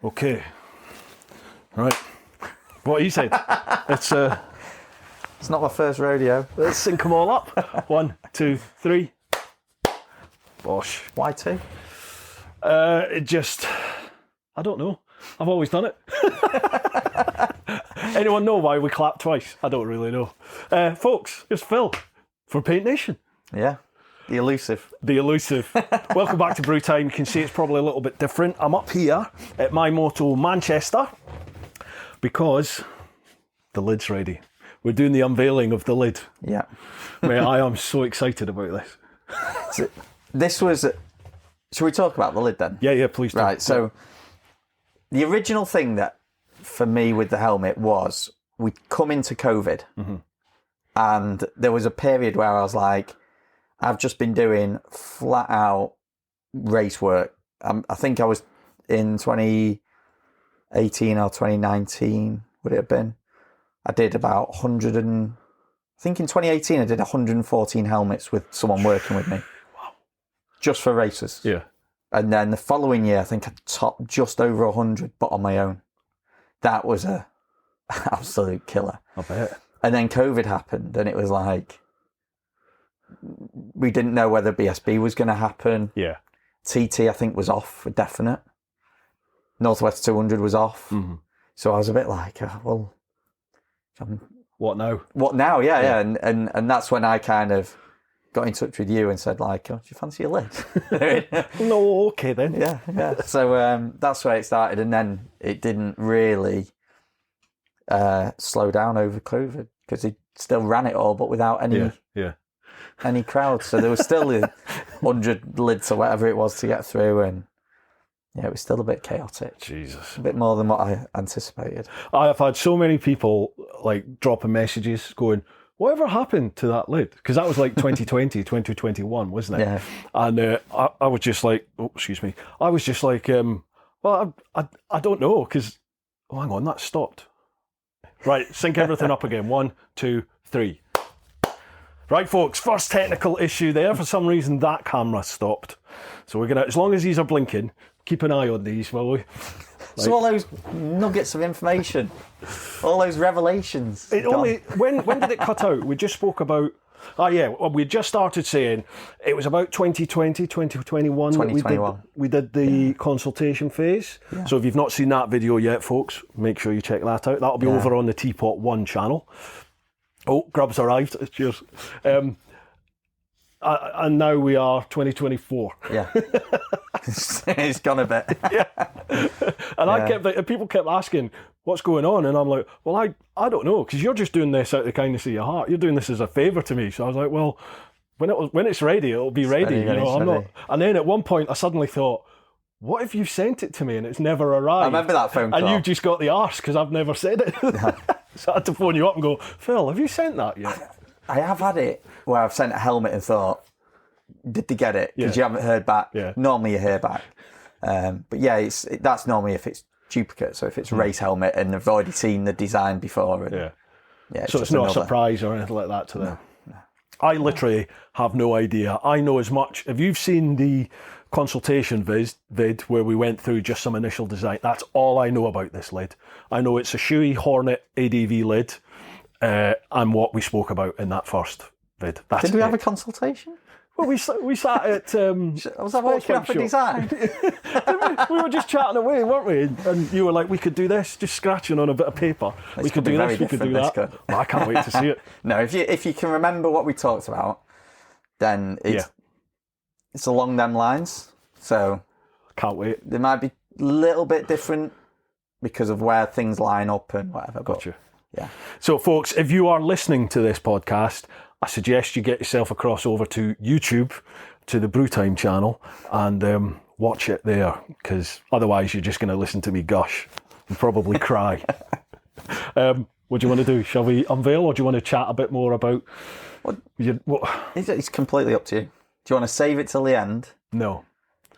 Okay. Right. What he said. It's not my first rodeo. let's sync them all up. 1, 2, 3. Bosh. Why two? I don't know. I've always done it. Anyone know why we clap twice? I don't really know. Folks, it's Phil from PaintNation. Yeah. The elusive. The elusive. Welcome back to Brew Time. You can see it's probably a little bit different. I'm up here at My Moto Manchester because the lid's ready. We're doing the unveiling of the lid. Yeah. Mate, I am so excited about this. So, this was... Shall we talk about the lid then? Yeah, please do. Right, so the original thing that for me with the helmet was we'd come into COVID and there was a period where I was like, I've just been doing flat out race work. I think I was in 2018 or 2019, would it have been? I did about 100 and... I think in 2018 I did 114 helmets with someone working with me. Wow. Just for races. Yeah. And then the following year, I think I topped just over 100, but on my own. That was a absolute killer. I bet. And then COVID happened, and it was like, we didn't know whether BSB was going to happen. Yeah. TT, I think, was off for definite. Northwest 200 was off. Mm-hmm. So I was a bit like, well... What now? What now? Yeah. And that's when I kind of got in touch with you and said, like, oh, do you fancy a lid? No, okay then. Yeah. So that's where it started, and then it didn't really slow down over COVID because he still ran it all, but without any crowd. So there was still 100 lids or whatever it was to get through, and yeah, it was still a bit chaotic. Jesus. A bit more than what I anticipated. I have had so many people like dropping messages going, whatever happened to that lid? Because that was like 2020, 2021, wasn't it? Yeah. And I was just like, I was just like, well, I don't know, because, oh, hang on, that stopped. Right, sync everything up again. 1, 2, 3. Right, folks, first technical issue there. For some reason, that camera stopped. So we're going to, as long as these are blinking, keep an eye on these, will we? Like, so all those nuggets of information, all those revelations. It only when did it cut out? We just spoke about. We just started saying it was about 2020, 2021. 2021. We did the consultation phase. Yeah. So if you've not seen that video yet, folks, make sure you check that out. That'll be over on the TeapotOne channel. Oh, Grub's arrived. Cheers. And now we are 2024. Yeah. It's gone a bit. Yeah. And people kept asking, what's going on? And I'm like, well, I don't know, because you're just doing this out of the kindness of your heart. You're doing this as a favour to me. So I was like, well, when it's ready, it'll be ready. I'm not. And then at one point, I suddenly thought, what if you sent it to me and it's never arrived? I remember that phone call. And you just got the arse because I've never said it. Yeah. So I had to phone you up and go, Phil, have you sent that yet? I have had it where I've sent a helmet and thought, did they get it? Because you haven't heard back. Yeah. Normally you hear back. But yeah, that's normally if it's duplicate. So if it's race helmet and they've already seen the design before. And, so it's not a surprise or anything like that to them. No. I literally have no idea. I know as much. If you've seen the consultation vid where we went through just some initial design, that's all I know about this lid. I know it's a Shui Hornet ADV lid and what we spoke about in that first vid. Did we have a consultation? Well, we sat at... was that working up for design? we were just chatting away, weren't we? And you were like, we could do this, just scratching on a bit of paper. We could do this, we could do that. Well, I can't wait to see it. No, if you can remember what we talked about, then it's along them lines. So... Can't wait. They might be a little bit different because of where things line up and whatever. Gotcha. Yeah. So, folks, if you are listening to this podcast, I suggest you get yourself across over to YouTube, to the Brew Time channel, and watch it there, because otherwise you're just going to listen to me gush and probably cry. What do you want to do? Shall we unveil, or do you want to chat a bit more about... It's completely up to you. Do you want to save it till the end? No.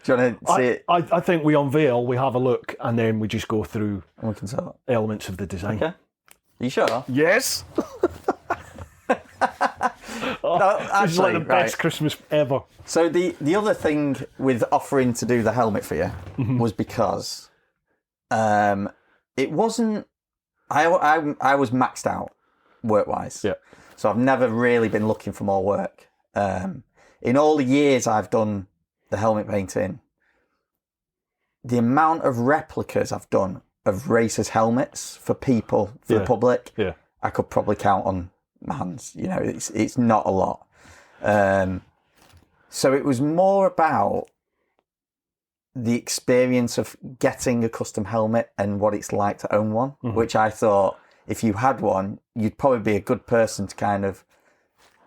Do you want to see it? I think we unveil, we have a look, and then we just go through and we can sort elements of the design. Okay. Are you sure? Yes. This is like the best Christmas ever. So the other thing with offering to do the helmet for you was because It wasn't. I was maxed out work-wise. Yeah. So I've never really been looking for more work. In all the years I've done the helmet painting, the amount of replicas I've done of racers' helmets for people, for the public, I could probably count on my hands. You know, it's not a lot. So it was more about the experience of getting a custom helmet and what it's like to own one, which I thought if you had one, you'd probably be a good person to kind of,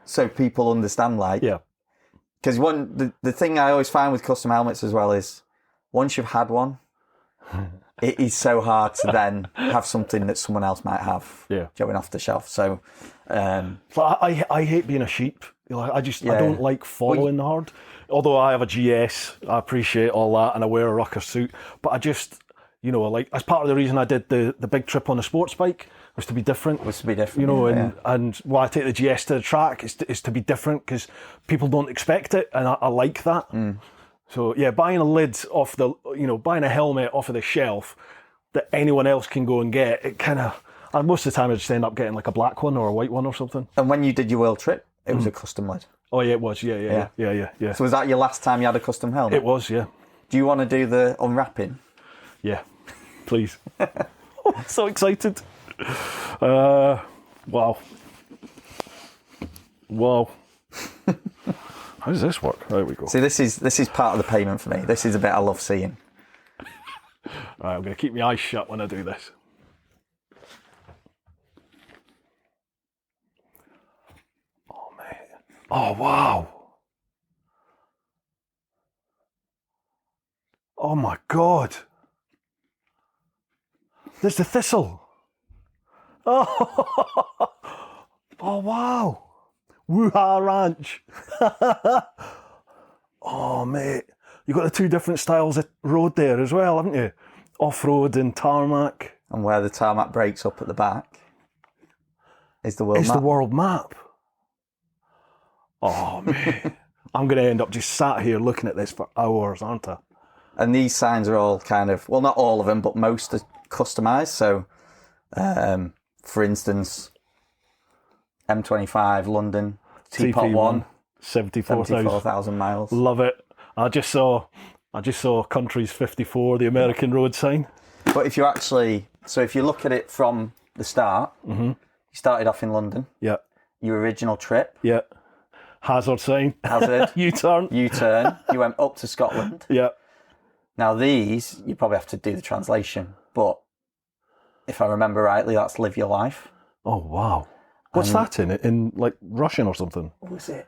so people understand, like, because the thing I always find with custom helmets as well is once you've had one, it is so hard to then have something that someone else might have going off the shelf. So, I hate being a sheep. Like, I don't like following hard. Although I have a GS, I appreciate all that, and I wear a rucker suit. But I just, you know, like, as part of the reason I did the big trip on the sports bike was to be different. You know, and why I take the GS to the track is to be different, because people don't expect it, and I like that. So yeah, buying a lid off buying a helmet off of the shelf that anyone else can go and get, it kind of, most of the time I just end up getting like a black one or a white one or something. And when you did your world trip, it was a custom lid. Oh yeah, it was. Yeah. So was that your last time you had a custom helmet? It was, yeah. Do you want to do the unwrapping? Yeah, please. Oh, so excited. Wow. How does this work? There we go. See, this is part of the payment for me. This is a bit I love seeing. Right, I'm going to keep my eyes shut when I do this. Oh, mate. Oh, wow. Oh, my God. There's the thistle. Oh, oh wow. Woo-ha Ranch. Oh, mate. You've got the two different styles of road there as well, haven't you? Off-road and tarmac. And where the tarmac breaks up at the back is the world map. It's the world map. Oh, mate. I'm going to end up just sat here looking at this for hours, aren't I? And these signs are all kind of, well, not all of them, but most are customised. So, for instance, M25 London, TeapotOne, 74,000 miles. Love it. I just saw Countries 54, the American road sign. But if you look at it from the start, you started off in London. Yeah. Your original trip. Yeah. Hazard sign. Hazard. U-turn. U-turn. You went up to Scotland. Yeah. Now these, you probably have to do the translation, but if I remember rightly, that's Live Your Life. Oh, wow. What's that in? In like Russian or something? What was it?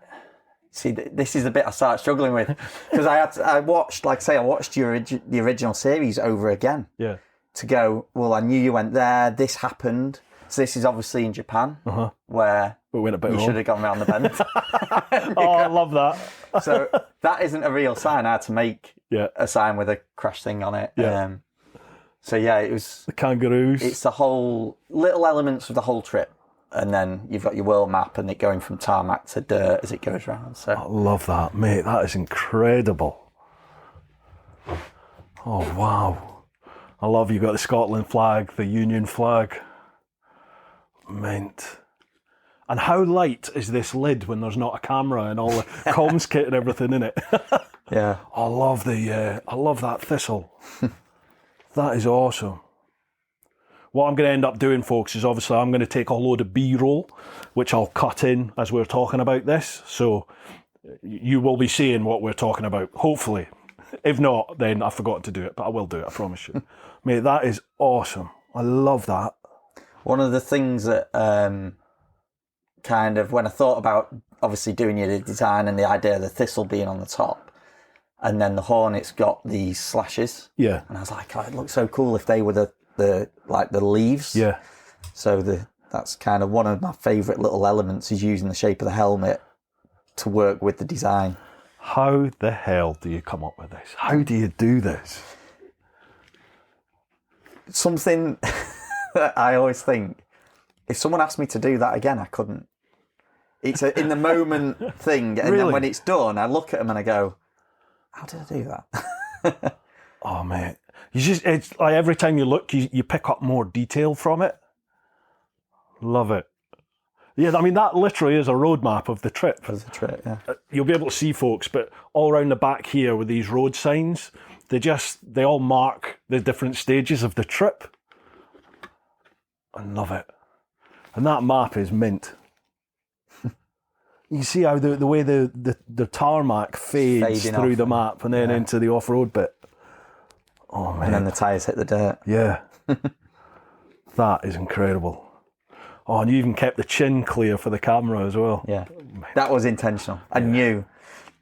See, this is the bit I started struggling with, because I watched the original series over again. Yeah. To go, well, I knew you went there, this happened. So this is obviously in Japan, where we went a bit you wrong. should have gone around the bend. Oh, I love that. So that isn't a real sign. I had to make a sign with a crash thing on it. Yeah. So yeah, it was... The kangaroos. It's the whole... little elements of the whole trip. And then you've got your world map and it going from tarmac to dirt as it goes round. So I love that, mate. That is incredible. Oh, wow. I love you got the Scotland flag, the Union flag. Mint. And how light is this lid when there's not a camera and all the comms kit and everything in it? yeah. I love that thistle. That is awesome. What I'm going to end up doing, folks, is obviously I'm going to take a load of B-roll, which I'll cut in as we're talking about this. So you will be seeing what we're talking about, hopefully. If not, then I forgot to do it, but I will do it, I promise you. Mate, that is awesome. I love that. One of the things that kind of, when I thought about obviously doing your design and the idea of the thistle being on the top, and then the hornet's got these slashes. Yeah. And I was like, oh, it looks so cool if they were the leaves. Yeah. So that's kind of one of my favourite little elements, is using the shape of the helmet to work with the design. How the hell do you come up with this? How do you do this? Something that I always think, if someone asked me to do that again, I couldn't. It's a in the moment thing, and Really? then when it's done, I look at them and I go, how did I do that? Oh, mate. It's like every time you look, you pick up more detail from it. Love it. Yeah, I mean, that literally is a roadmap of the trip. Of the trip, yeah. You'll be able to see folks, but all around the back here with these road signs, they all mark the different stages of the trip. I love it. And that map is mint. You can see how the way the tarmac fades Fading through off, the map and then into the off-road bit. Oh, man. And then the tyres hit the dirt. Yeah. That is incredible. Oh, and you even kept the chin clear for the camera as well. Yeah. That was intentional. I knew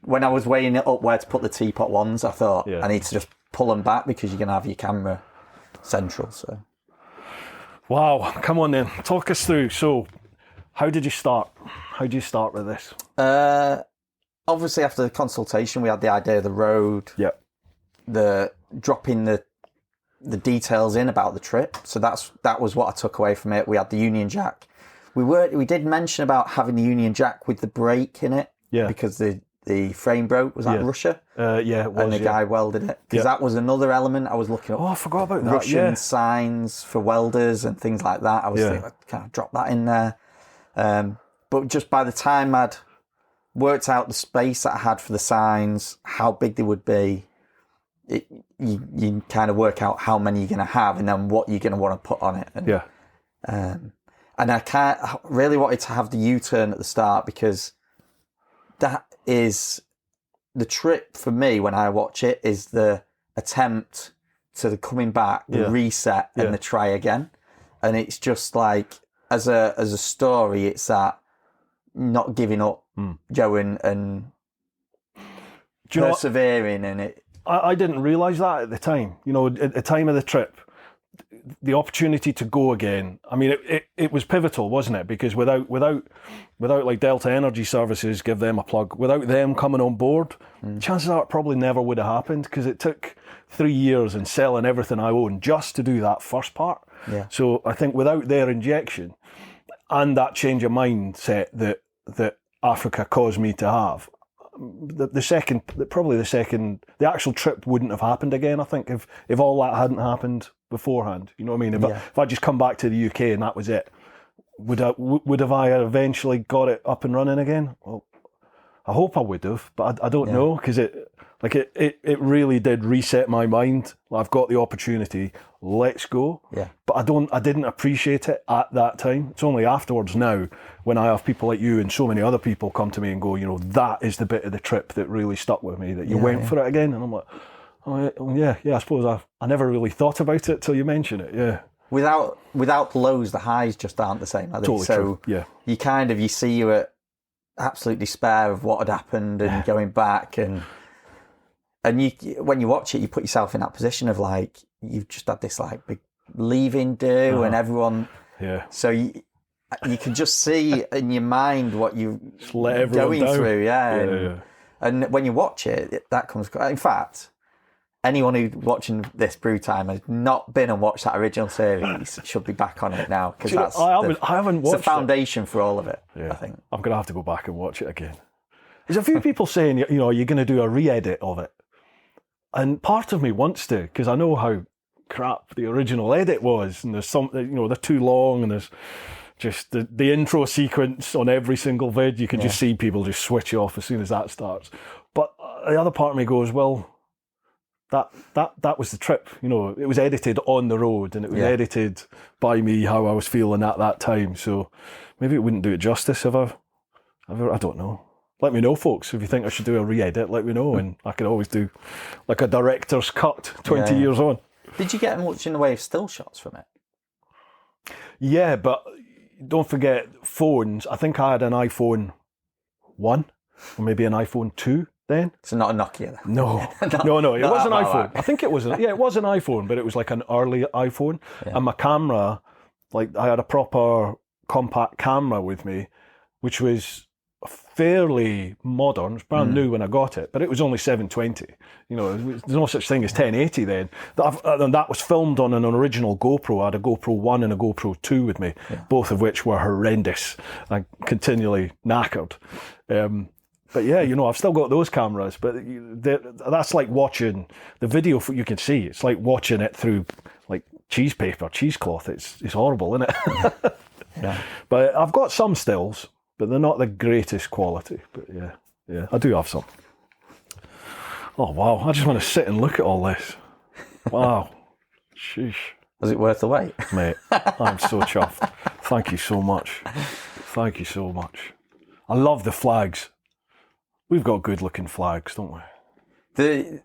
when I was weighing it up where to put the TeapotOnes, I thought I need to just pull them back because you're going to have your camera central. So. Wow. Come on then. Talk us through. So, how did you start? How did you start with this? Obviously, after the consultation, we had the idea of the road. Yep. The dropping the details in about the trip. So that was what I took away from it. We had the Union Jack. We did mention about having the Union Jack with the brake in it. Yeah. Because the frame broke. Was that Russia? Yeah, it was. And the guy welded it. Because that was another element I was looking up. Oh, I forgot about that. Russian signs for welders and things like that. I was thinking, I kind of drop that in there. But just by the time I'd worked out the space that I had for the signs, how big they would be, you kind of work out how many you're going to have and then what you're going to want to put on it. And, and I really wanted to have the U-turn at the start because that is the trip for me when I watch it is the attempt to the coming back, the reset and the try again. And it's just like, as a story, it's that not giving up, going and persevering in it. I didn't realise that at the time. You know, at the time of the trip, the opportunity to go again. I mean, it was pivotal, wasn't it? Because without like Delta Energy Services, give them a plug, without them coming on board, chances are it probably never would have happened because it took 3 years and selling everything I own just to do that first part. Yeah. So I think without their injection and that change of mindset that Africa caused me to have, the actual trip wouldn't have happened again, I think, if all that hadn't happened beforehand. You know what I mean? If I just come back to the UK and that was it, would have I eventually got it up and running again? Well, I hope I would have, but I don't know, because it really did reset my mind. I've got the opportunity, let's go. Yeah. But I didn't appreciate it at that time. It's only afterwards now when I have people like you and so many other people come to me and go, you know, that is the bit of the trip that really stuck with me, that you went for it again. And I'm like, oh yeah, I suppose I never really thought about it till you mention it. Yeah. Without the lows, the highs just aren't the same, are they? Totally so true. Yeah. You see you at absolute despair of what had happened and going back and you, when you watch it, you put yourself in that position of like, you've just had this like big leaving do and everyone. Yeah. So you can just see in your mind what you're going down. through. Yeah. And when you watch it, that comes, in fact, anyone who's watching this brew time has not been and watched that original series should be back on it now, because I haven't watched the foundation for all of it. Yeah. I think I'm going to have to go back and watch it again. There's a few people saying, you know, you're going to do a re-edit of it. And part of me wants to, because I know how crap the original edit was, and there's some, you know, they're too long, and there's just the intro sequence on every single vid. You can just see people just switch off as soon as that starts. But the other part of me goes, well, that was the trip. You know, it was edited on the road, and it was edited by me how I was feeling at that time. So maybe it wouldn't do it justice if I don't know. Let me know, folks, if you think I should do a re-edit, let me know, and I can always do like a director's cut 20 years on. Did you get much in the way of still shots from it? Yeah, but don't forget phones. I think I had an iPhone 1 or maybe an iPhone 2 then. So not a Nokia then? No, no, it was an iPhone. I think it was, it was an iPhone, but it was like an early iPhone. Yeah. And my camera, like I had a proper compact camera with me, which was fairly modern. It was brand new when I got it, but it was only 720. You know, there's no such thing as 1080 then. And that was filmed on an original GoPro. I had a GoPro 1 and a GoPro 2 with me, both of which were horrendous and continually knackered. But yeah, I've still got those cameras, but that's like watching the video. You can see it's like watching it through like cheesecloth. It's horrible, isn't it? Yeah. But I've got some stills, but they're not the greatest quality. But yeah, I do have some. Oh wow! I just want to sit and look at all this. Wow, sheesh. Was it worth the wait? Mate, I'm so chuffed. Thank you so much. Thank you so much. I love the flags. We've got good looking flags, don't we?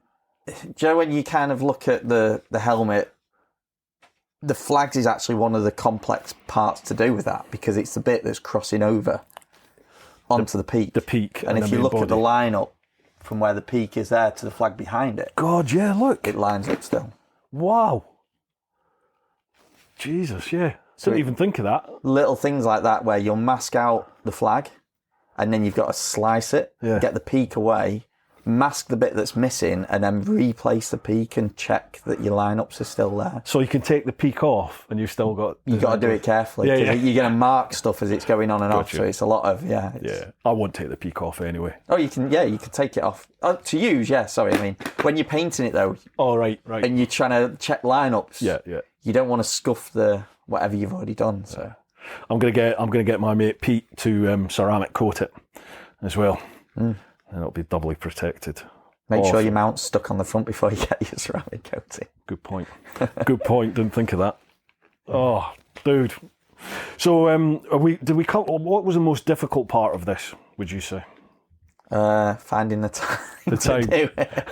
Joe, when you kind of look at the helmet, the flags is actually one of the complex parts to do with that, because it's the bit that's crossing over onto the peak. The peak. And if you look at the lineup from where the peak is there to the flag behind it. God, yeah, look. It lines up still. Wow. Jesus, yeah. Didn't even think of that. Little things like that where you'll mask out the flag and then you've got to slice it, get the peak away, mask the bit that's missing, and then replace the peak and check that your lineups are still there. So you can take the peak off and you've still got... You've got to do it carefully. Yeah. You're going to mark stuff as it's going on and off, so it's a lot of... Yeah. I won't take the peak off anyway. Oh, you can take it off. Oh, to use, sorry. I mean, when you're painting it though... Oh, right. And you're trying to check lineups... Yeah. You don't want to scuff the whatever you've already done, so... I'm gonna get my mate Pete to ceramic coat it as well, and it'll be doubly protected. Make sure your mount's stuck on the front before you get your ceramic coating. Good point. Didn't think of that. Oh, dude. So, what was the most difficult part of this? Would you say? Finding the time. To do it.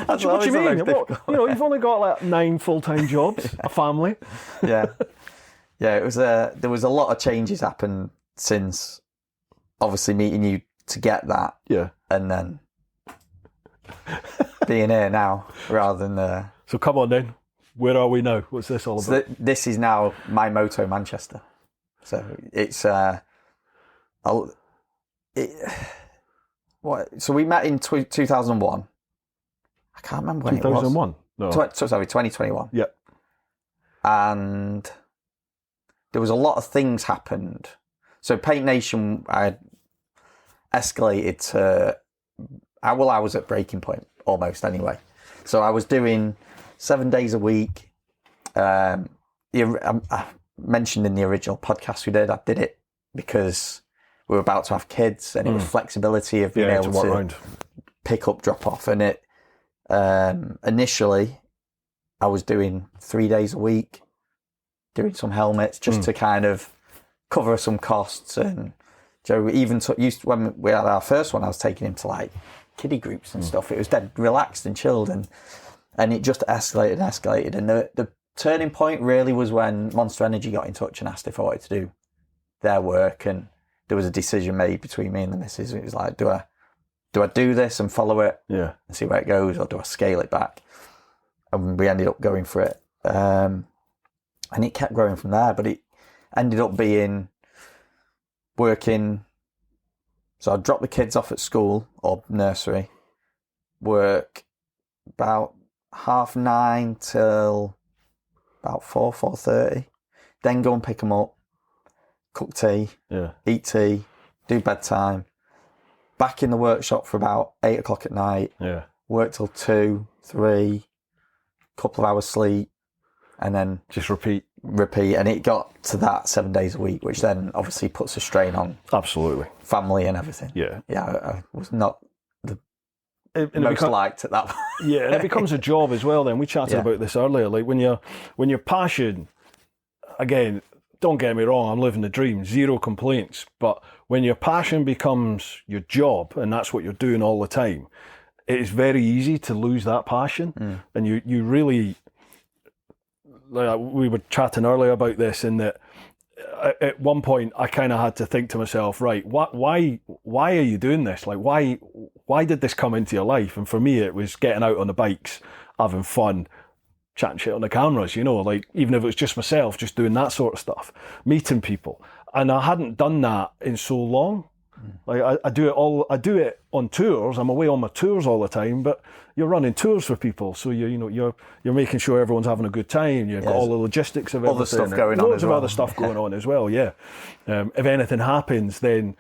What do you mean? You've only got like 9 full-time jobs, a family. Yeah. It was there was a lot of changes happened since obviously meeting you to get that. Yeah. And then being here now rather than So come on then. Where are we now? What's this all about? So this is now My Moto Manchester. So it's so we met in 2001. I can't remember when 2001? it was. No. Sorry, 2021. Yeah. And there was a lot of things happened. So PaintNation, I escalated to... I was at breaking point, almost anyway. So I was doing 7 days a week. I mentioned in the original podcast I did it because we were about to have kids, and it was flexibility of being able to pick up, drop off. And it initially, I was doing 3 days a week, doing some helmets just to kind of cover some costs. And Joe even when we had our first one, I was taking him to like kiddie groups and stuff. It was dead relaxed and chilled, and it just escalated. And the turning point really was when Monster Energy got in touch and asked if I wanted to do their work, and there was a decision made between me and the missus. It was like, do I do this and follow it and see where it goes, or do I scale it back? And we ended up going for it. And it kept growing from there, but it ended up being working. So I'd drop the kids off at school or nursery, work about 9:30 till about 4:30, then go and pick them up, cook tea, eat tea, do bedtime, back in the workshop for about 8 o'clock at night, work till 2, 3, couple of hours sleep, and then just repeat. And it got to that 7 days a week, which then obviously puts a strain on family and everything. I was not the most liked at that point. And it becomes a job as well then. We chatted about this earlier, like when your passion, again, don't get me wrong, I'm living the dream, zero complaints, but when your passion becomes your job and that's what you're doing all the time, it is very easy to lose that passion. And you really... Like we were chatting earlier about this, in that at one point I kind of had to think to myself, right, why are you doing this? Like, why did this come into your life? And for me, it was getting out on the bikes, having fun, chatting shit on the cameras, like even if it was just myself, just doing that sort of stuff, meeting people. And I hadn't done that in so long. Like I do it on tours. I'm away on my tours all the time, but you're running tours for people, so you're making sure everyone's having a good time. You've got all the logistics of everything, other stuff going on, loads of other stuff going on as well. If anything happens, then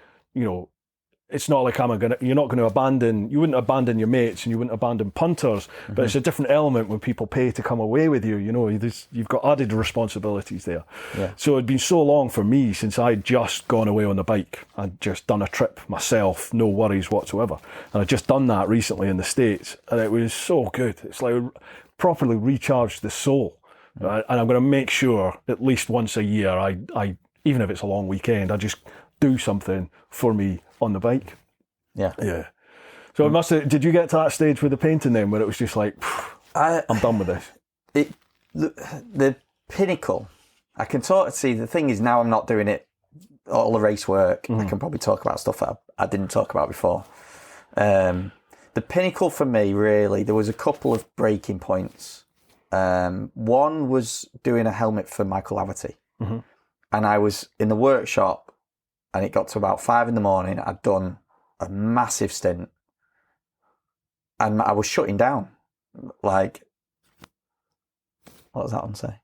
it's not like you're not going to you wouldn't abandon your mates and you wouldn't abandon punters, but it's a different element when people pay to come away with you. You've got added responsibilities there. Yeah. So it'd been so long for me since I'd just gone away on the bike. I'd just done a trip myself, no worries whatsoever. And I'd just done that recently in the States, and it was so good. It's like properly recharged the soul. And I'm going to make sure at least once a year, I even if it's a long weekend, I just do something for me on the bike. Yeah. Yeah. So did you get to that stage with the painting then where it was just like, I'm done with this? The pinnacle, I can see, the thing is now I'm not doing it, all the race work. I can probably talk about stuff that I didn't talk about before. The pinnacle for me, really, there was a couple of breaking points. One was doing a helmet for Michael Laverty. And I was in the workshop, and it got to about 5 a.m. I'd done a massive stint, and I was shutting down. Like, what was that one say?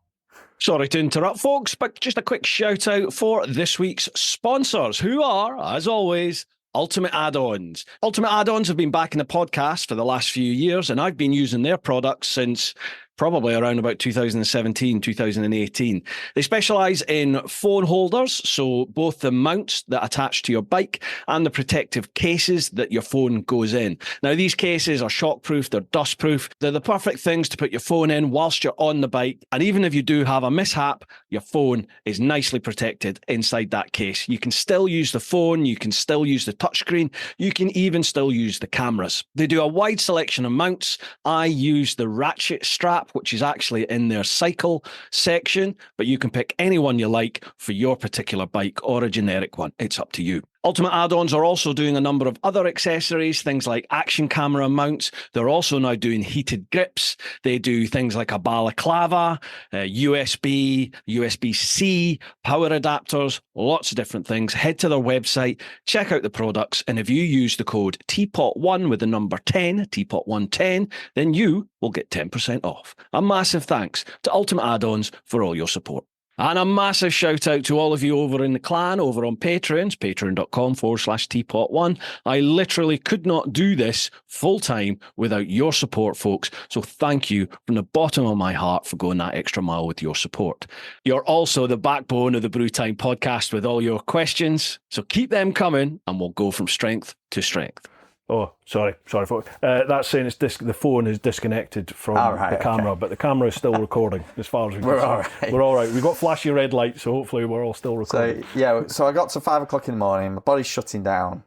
Sorry to interrupt, folks, but just a quick shout out for this week's sponsors, who are, as always, Ultimate Add-ons. Ultimate Add-ons have been back in the podcast for the last few years, and I've been using their products since probably around about 2017, 2018. They specialise in phone holders, so both the mounts that attach to your bike and the protective cases that your phone goes in. Now, these cases are shockproof, they're dustproof, they're the perfect things to put your phone in whilst you're on the bike, and even if you do have a mishap, your phone is nicely protected inside that case. You can still use the phone, you can still use the touchscreen, you can even still use the cameras. They do a wide selection of mounts. I use the ratchet strap, which is actually in their cycle section, but you can pick any one you like for your particular bike or a generic one. It's up to you. Ultimate Add-ons are also doing a number of other accessories, things like action camera mounts. They're also now doing heated grips. They do things like a balaclava, USB, USB-C, power adapters, lots of different things. Head to their website, check out the products, and if you use the code TeapotOne with the number 10, TeapotOne10, then you will get 10% off. A massive thanks to Ultimate Add-ons for all your support. And a massive shout out to all of you over in the clan, over on Patreons, patreon.com/TeapotOne. I literally could not do this full time without your support, folks. So thank you from the bottom of my heart for going that extra mile with your support. You're also the backbone of the Brew Time podcast with all your questions. So keep them coming and we'll go from strength to strength. Oh, sorry, folks. That's saying the phone is disconnected from the camera, but the camera is still recording as far as we can see. All right. We're all right. We've got flashy red lights, so hopefully we're all still recording. So I got to 5 o'clock in the morning, my body's shutting down.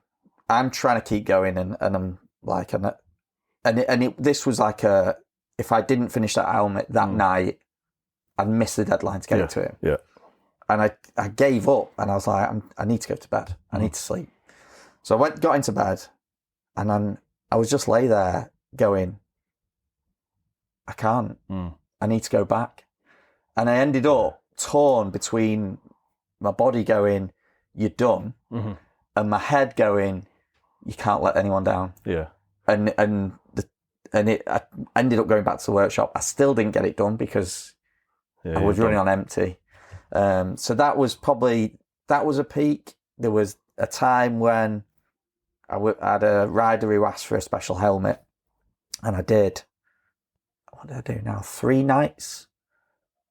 I'm trying to keep going, and I'm like, this was like if I didn't finish that helmet that night, I'd miss the deadline to get it to him. Yeah. And I gave up, and I was like, I need to go to bed. I need to sleep. So I got into bed. And then I was just lay there going, I can't. I need to go back. And I ended up torn between my body going, you're done, and my head going, you can't let anyone down. Yeah. I ended up going back to the workshop. I still didn't get it done because I was running on empty. So that was a peak. There was a time when I had a rider who asked for a special helmet, and I did. What did I do now? 3 nights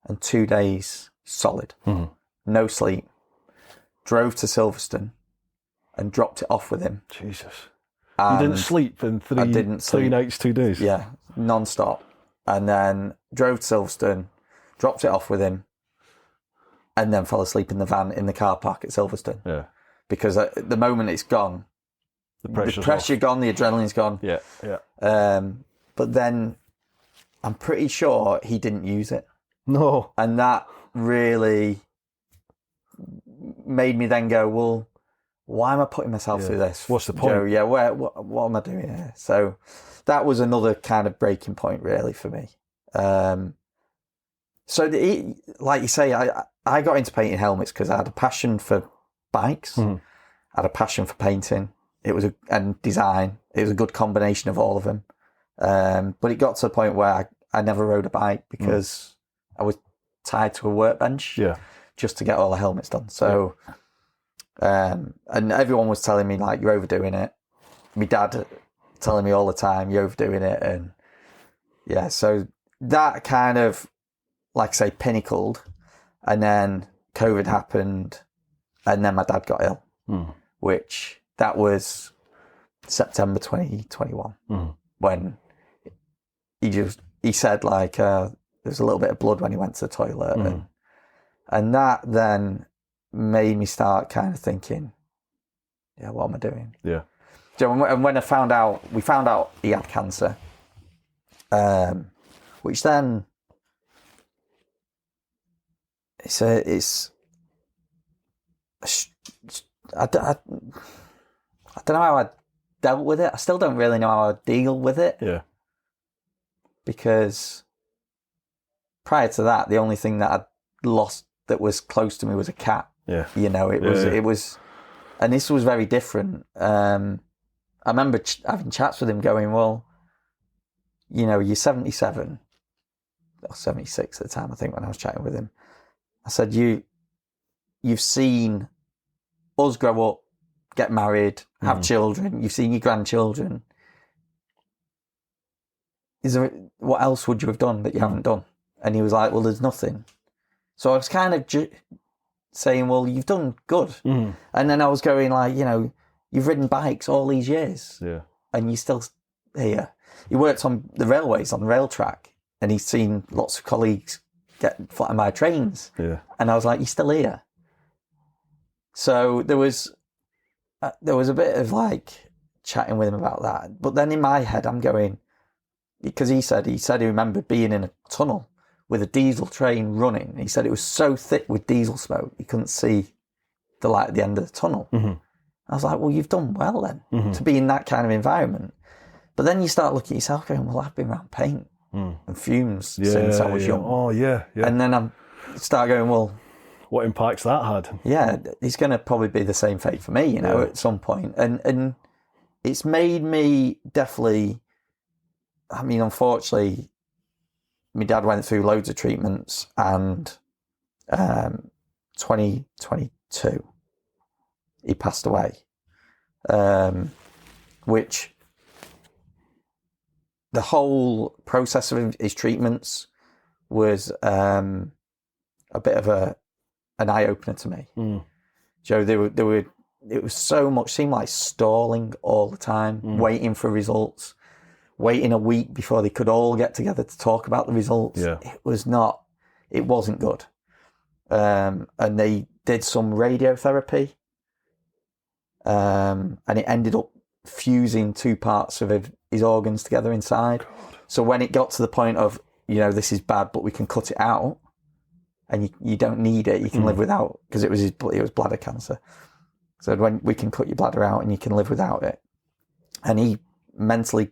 and 2 days solid. No sleep. Drove to Silverstone and dropped it off with him. Jesus. And you didn't sleep in 3 nights, 2 days? Yeah, non-stop. And then drove to Silverstone, dropped it off with him, and then fell asleep in the van in the car park at Silverstone. Yeah. Because the moment it's gone, the pressure gone, the adrenaline's gone. Yeah. But then I'm pretty sure he didn't use it. No. And that really made me then go, well, why am I putting myself through this? What's the point? Joe? What am I doing here? So that was another kind of breaking point really for me. Like you say, I got into painting helmets because I had a passion for bikes. I had a passion for painting. And design. It was a good combination of all of them. But it got to a point where I never rode a bike because I was tied to a workbench just to get all the helmets done. So And everyone was telling me, like, you're overdoing it. My dad telling me all the time, you're overdoing it. And yeah, so that kind of, like I say, pinnacled. And then COVID happened, and then my dad got ill, which that was September 2021, when he said, like, there's a little bit of blood when he went to the toilet. And that then made me start kind of thinking, yeah, what am I doing? Yeah. So, and when we found out he had cancer, which then I don't know how I dealt with it. I still don't really know how I deal with it. Yeah. Because prior to that, the only thing that I'd lost that was close to me was a cat. Yeah. It was, and this was very different. I remember having chats with him going, well, you're 77 or 76 at the time, I think, when I was chatting with him. I said, you've seen us grow up, get married, have children. You've seen your grandchildren. What else would you have done that you haven't done? And he was like, well, there's nothing. So I was kind of saying, well, you've done good. And then I was going like, you've ridden bikes all these years. Yeah. And you're still here. He worked on the railways, on the rail track, and he's seen lots of colleagues get flattened by trains. Yeah. And I was like, you're still here. So there was a bit of like chatting with him about that. But then in my head, I'm going, because he said he remembered being in a tunnel with a diesel train running. He said it was so thick with diesel smoke, he couldn't see the light at the end of the tunnel. I was like, well, you've done well then to be in that kind of environment. But then you start looking at yourself going, well, I've been around paint and fumes since I was young. Oh, yeah. And then I start going, well, what impacts that had? Yeah, it's going to probably be the same fate for me, at some point. And it's made me definitely, I mean, unfortunately, my dad went through loads of treatments, and 2022, he passed away, which the whole process of his treatments was a bit of an eye-opener to me. Joe, it was so much, seemed like stalling all the time, waiting for results, waiting a week before they could all get together to talk about the results. Yeah. It wasn't good. And they did some radiotherapy, and it ended up fusing two parts of his organs together inside. God. So when it got to the point of, this is bad, but we can cut it out, and you don't need it, you can live without, because it was bladder cancer. So when we can cut your bladder out and you can live without it. And he mentally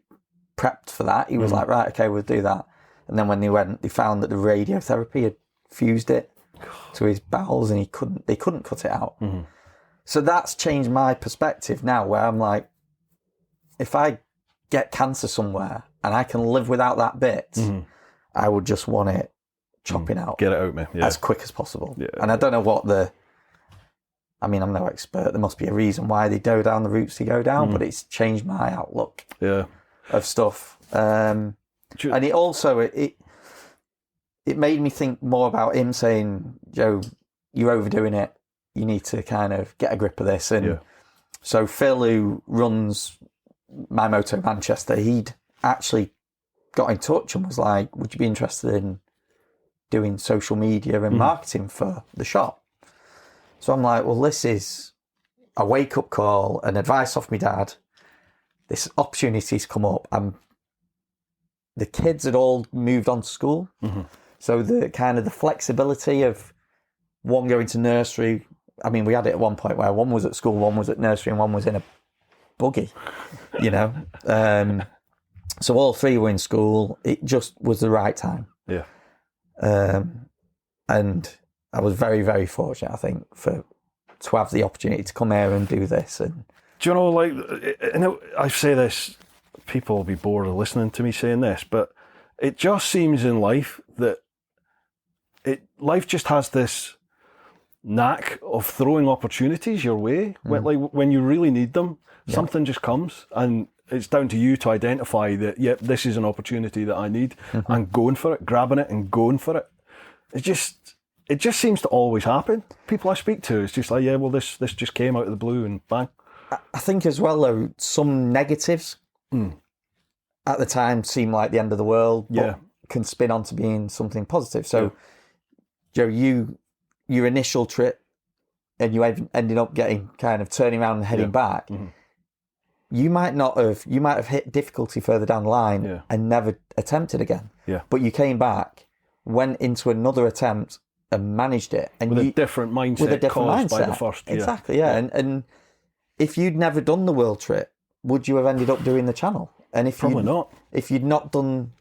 prepped for that. He was like, right, okay, we'll do that. And then when they found that the radiotherapy had fused it to his bowels, and they couldn't cut it out. So that's changed my perspective now, where I'm like, if I get cancer somewhere and I can live without that bit, I would just want it chopping out. Get it out, man. Yeah. As quick as possible. Yeah. And I don't know I'm no expert. There must be a reason why they go down the routes they go down, but it's changed my outlook of stuff. And it also, it made me think more about him saying, Joe, you're overdoing it. You need to kind of get a grip of this. And so Phil, who runs My Moto Manchester, he'd actually got in touch and was like, would you be interested in doing social media and marketing for the shop? So I'm like, well, this is a wake-up call, an advice off my dad. This opportunity's come up. The kids had all moved on to school. So the kind of the flexibility of one going to nursery, I mean, we had it at one point where one was at school, one was at nursery, and one was in a buggy, So all three were in school. It just was the right time. Yeah. And I was very, very fortunate, I think, to have the opportunity to come here and do this. And do you know, I say this, people will be bored of listening to me saying this, but it just seems in life that life just has this knack of throwing opportunities your way. When you really need them, something just comes, and it's down to you to identify that, yep, this is an opportunity that I need, and going for it, grabbing it and going for it. It just seems to always happen. People I speak to, it's just like, yeah, well, this just came out of the blue and bang. I think as well, though, some negatives at the time seem like the end of the world, but can spin on to being something positive. So, Joe, your initial trip, and you ended up getting kind of turning around and heading back. You might have hit difficulty further down the line and never attempted again. Yeah. But you came back, went into another attempt and managed it. And with a different mindset caused by the first. Exactly, And if you'd never done the world trip, would you have ended up doing the channel? And if Probably not. If you'd not done,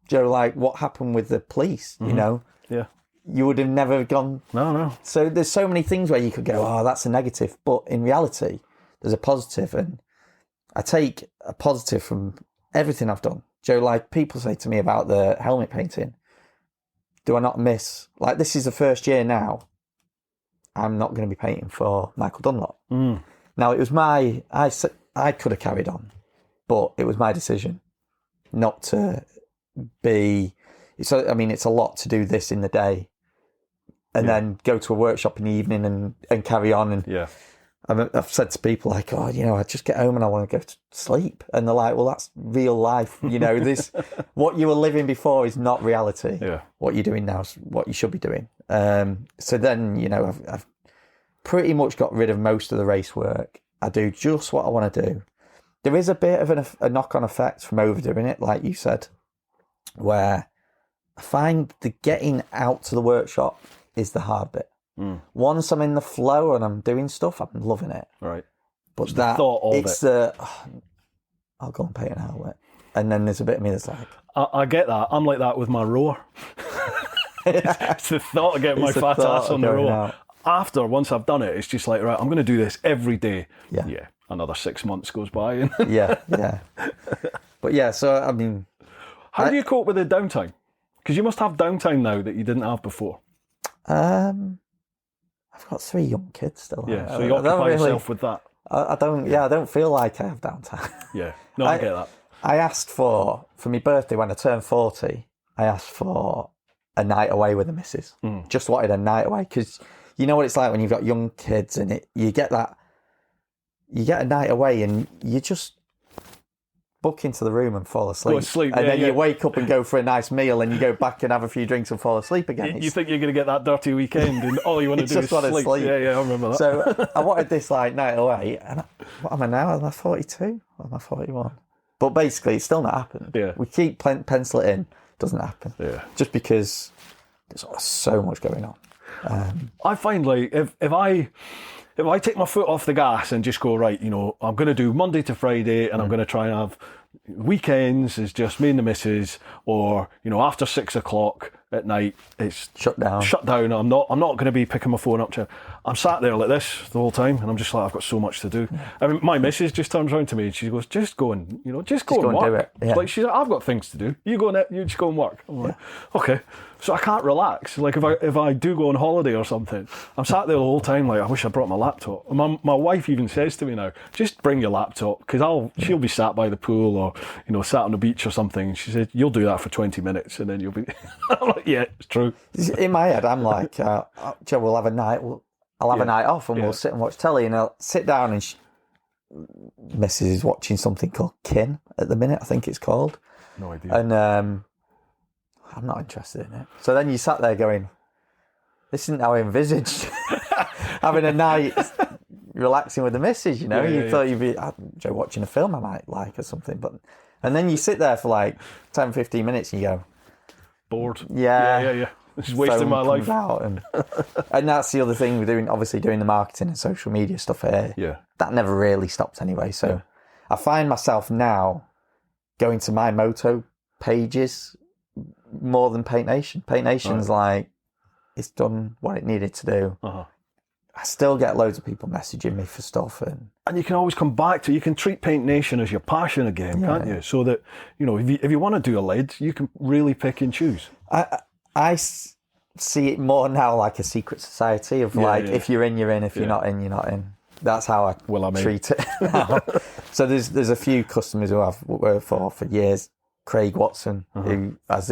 Joe, like what happened with the police, you know? Yeah. You would have never gone. No. So there's so many things where you could go, oh, that's a negative. But in reality, there's a positive. And I take a positive from everything I've done. Joe, like people say to me about the helmet painting, do I not miss, like this is the first year now, I'm not going to be painting for Michael Dunlop. Now it was I could have carried on, but it was my decision not to be, so I mean, it's a lot to do this in the day and then go to a workshop in the evening and carry on. And I've said to people like, oh, you know, I just get home and I want to go to sleep. And they're like, well, that's real life. You know, this, what you were living before is not reality. Yeah. What you're doing now is what you should be doing. So then, you know, I've pretty much got rid of most of the race work. I do just what I want to do. There is a bit of a knock-on effect from overdoing it, like you said, where I find the getting out to the workshop is the hard bit. Once I'm in the flow and I'm doing stuff, I'm loving it. Right. But it's that, the thought of it's it. I'll go and paint an helmet. And then there's a bit of me that's like... I get that. I'm like that with my rower. It's the thought of getting my fat ass on the rower. After, once I've done it, it's just like, right, I'm going to do this every day. Yeah. Another 6 months goes by. And yeah. But yeah, so, I mean... How do you cope with the downtime? Because you must have downtime now that you didn't have before. I've got 3 young kids still. Yeah, so you occupy yourself with that. I don't feel like I have downtime. Yeah, no, I get that. I asked for my birthday when I turned 40, I asked for a night away with the missus. Just wanted a night away, because you know what it's like when you've got young kids and you get a night away and you just book into the room and fall asleep. Go to sleep, and then you wake up and go for a nice meal and you go back and have a few drinks and fall asleep again. You think you're going to get that dirty weekend and all you want to do is sleep. Yeah, I remember that. So I wanted this like night away, and what am I now? Am I 42 or am I 41? But basically, it's still not happened. Yeah. We keep pencil it in, doesn't happen. Yeah. Just because there's so much going on. I find like if I take my foot off the gas and just go, right, you know, I'm going to do Monday to Friday and I'm going to try and have weekends is just me and the missus, or, you know, after 6 o'clock at night, it's shut down. I'm not going to be picking my phone up. I'm sat there like this the whole time and I'm just like, I've got so much to do. I mean, my missus just turns around to me and she goes, just go and work. Do it. Yeah. Like, she's like, I've got things to do. You just go and work. I'm like, okay. So I can't relax. Like if I do go on holiday or something, I'm sat there the whole time like, I wish I brought my laptop. And my wife even says to me now, just bring your laptop, because she'll be sat by the pool or, you know, sat on the beach or something. And she said, you'll do that for 20 minutes and then you'll be... I'm like, yeah, it's true. In my head, I'm like, Joe, we'll have a night. I'll have a night off and we'll sit and watch telly, and I'll sit down and Mrs. is watching something called Kin at the minute, I think it's called. No idea. And I'm not interested in it. So then you sat there going, this isn't how I envisaged having a night relaxing with the missus, you know. You thought you'd be Joe watching a film I might like or something, and then you sit there for like 10, 15 minutes and you go, bored. Yeah. This is wasting my life. And that's the other thing we're doing, obviously doing the marketing and social media stuff here. Yeah. That never really stopped anyway. So I find myself now going to My Moto pages more than PaintNation. PaintNation's like, it's done what it needed to do. I still get loads of people messaging me for stuff. And you can always come back to, you can treat PaintNation as your passion again, can't you? So that, you know, if you want to do a lid, you can really pick and choose. see it more now like a secret society of if you're in, you're in. If you're not in, you're not in. That's how I treat it now. So there's a few customers who I've worked for years. Craig Watson, who has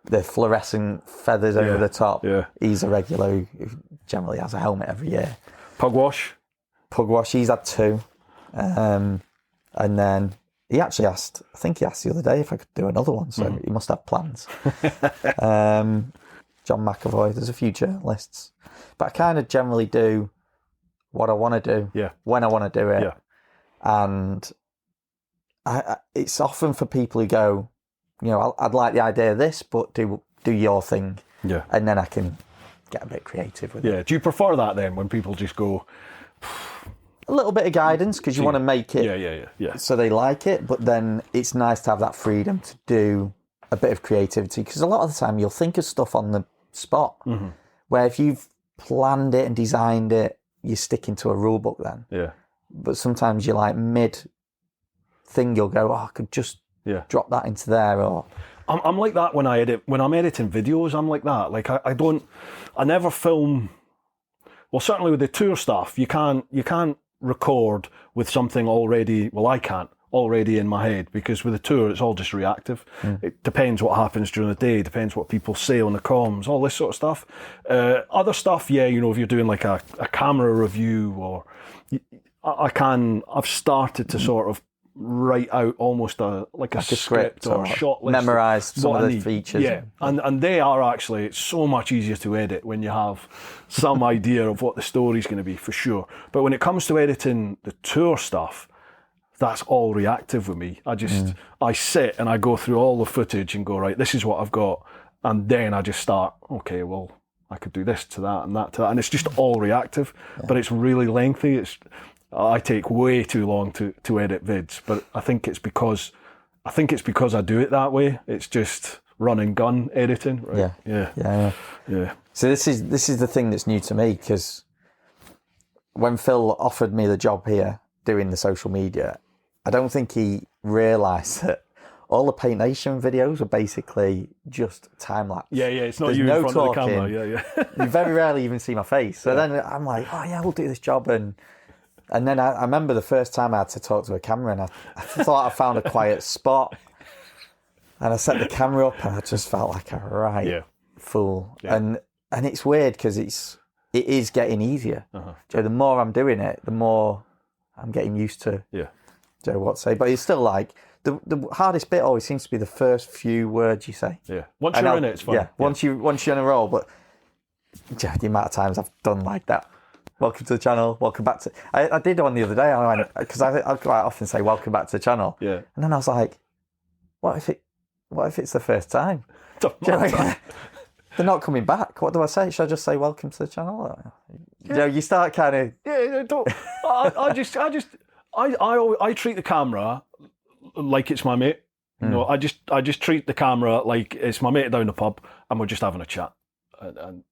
the fluorescent feathers over the top. Yeah. He's a regular who generally has a helmet every year. Pugwash, he's had 2. And then he actually asked, I think he asked the other day if I could do another one, so he must have plans. John McAvoy, there's a few journalists. But I kind of generally do what I want to do, when I want to do it. Yeah. And it's often for people who go, I'd like the idea of this, but do your thing. Yeah. And then I can get a bit creative with it. Yeah. Do you prefer that then, when people just go... A little bit of guidance, because you want to make it so they like it, but then it's nice to have that freedom to do a bit of creativity, because a lot of the time you'll think of stuff on the spot, where if you've planned it and designed it, you're sticking to a rule book then. Yeah. But sometimes you're like mid-thing, you'll go, I could just drop that into there, or... I'm like that when I'm editing videos, I'm like that. Like I never film... Well, certainly with the tour stuff, you can't record with something already, I can't, already in my head, because with the tour it's all just reactive. It depends what happens during the day, depends what people say on the comms, all this sort of stuff. Other stuff, if you're doing like a camera review, or I've started to sort of write out almost a script or a shot list. Memorise some of the features. Yeah, and they are actually, it's so much easier to edit when you have some idea of what the story's going to be, for sure. But when it comes to editing the tour stuff, that's all reactive with me. I sit and I go through all the footage and go, right, this is what I've got. And then I just start, okay, well, I could do this to that and that to that. And it's just all reactive, but it's really lengthy. I take way too long to edit vids, but I think it's because I do it that way. It's just run and gun editing, right? Yeah. So this is the thing that's new to me, because when Phil offered me the job here doing the social media, I don't think he realised that all the PaintNation videos are basically just time lapse. Yeah. It's not you in front of the camera. Yeah. You very rarely even see my face. So then I'm like, we'll do this job. And then I remember the first time I had to talk to a camera, and I thought I found a quiet spot, and I set the camera up, and I just felt like a fool. Yeah. And it's weird, because it is getting easier. So the more I'm doing it, the more I'm getting used to what to say. But it's still like the hardest bit always seems to be the first few words you say. Yeah. Once you're in it, it's fun. Yeah. Once you're in a role, but the amount of times I've done like that. Welcome to the channel. Welcome back to... I did one the other day, because I quite often say welcome back to the channel. Yeah. And then I was like, what if it's the first time? They're not coming back. What do I say? Should I just say welcome to the channel? You start kind of... Yeah, don't... I treat the camera like it's my mate. I just treat the camera like it's my mate down the pub, and we're just having a chat. And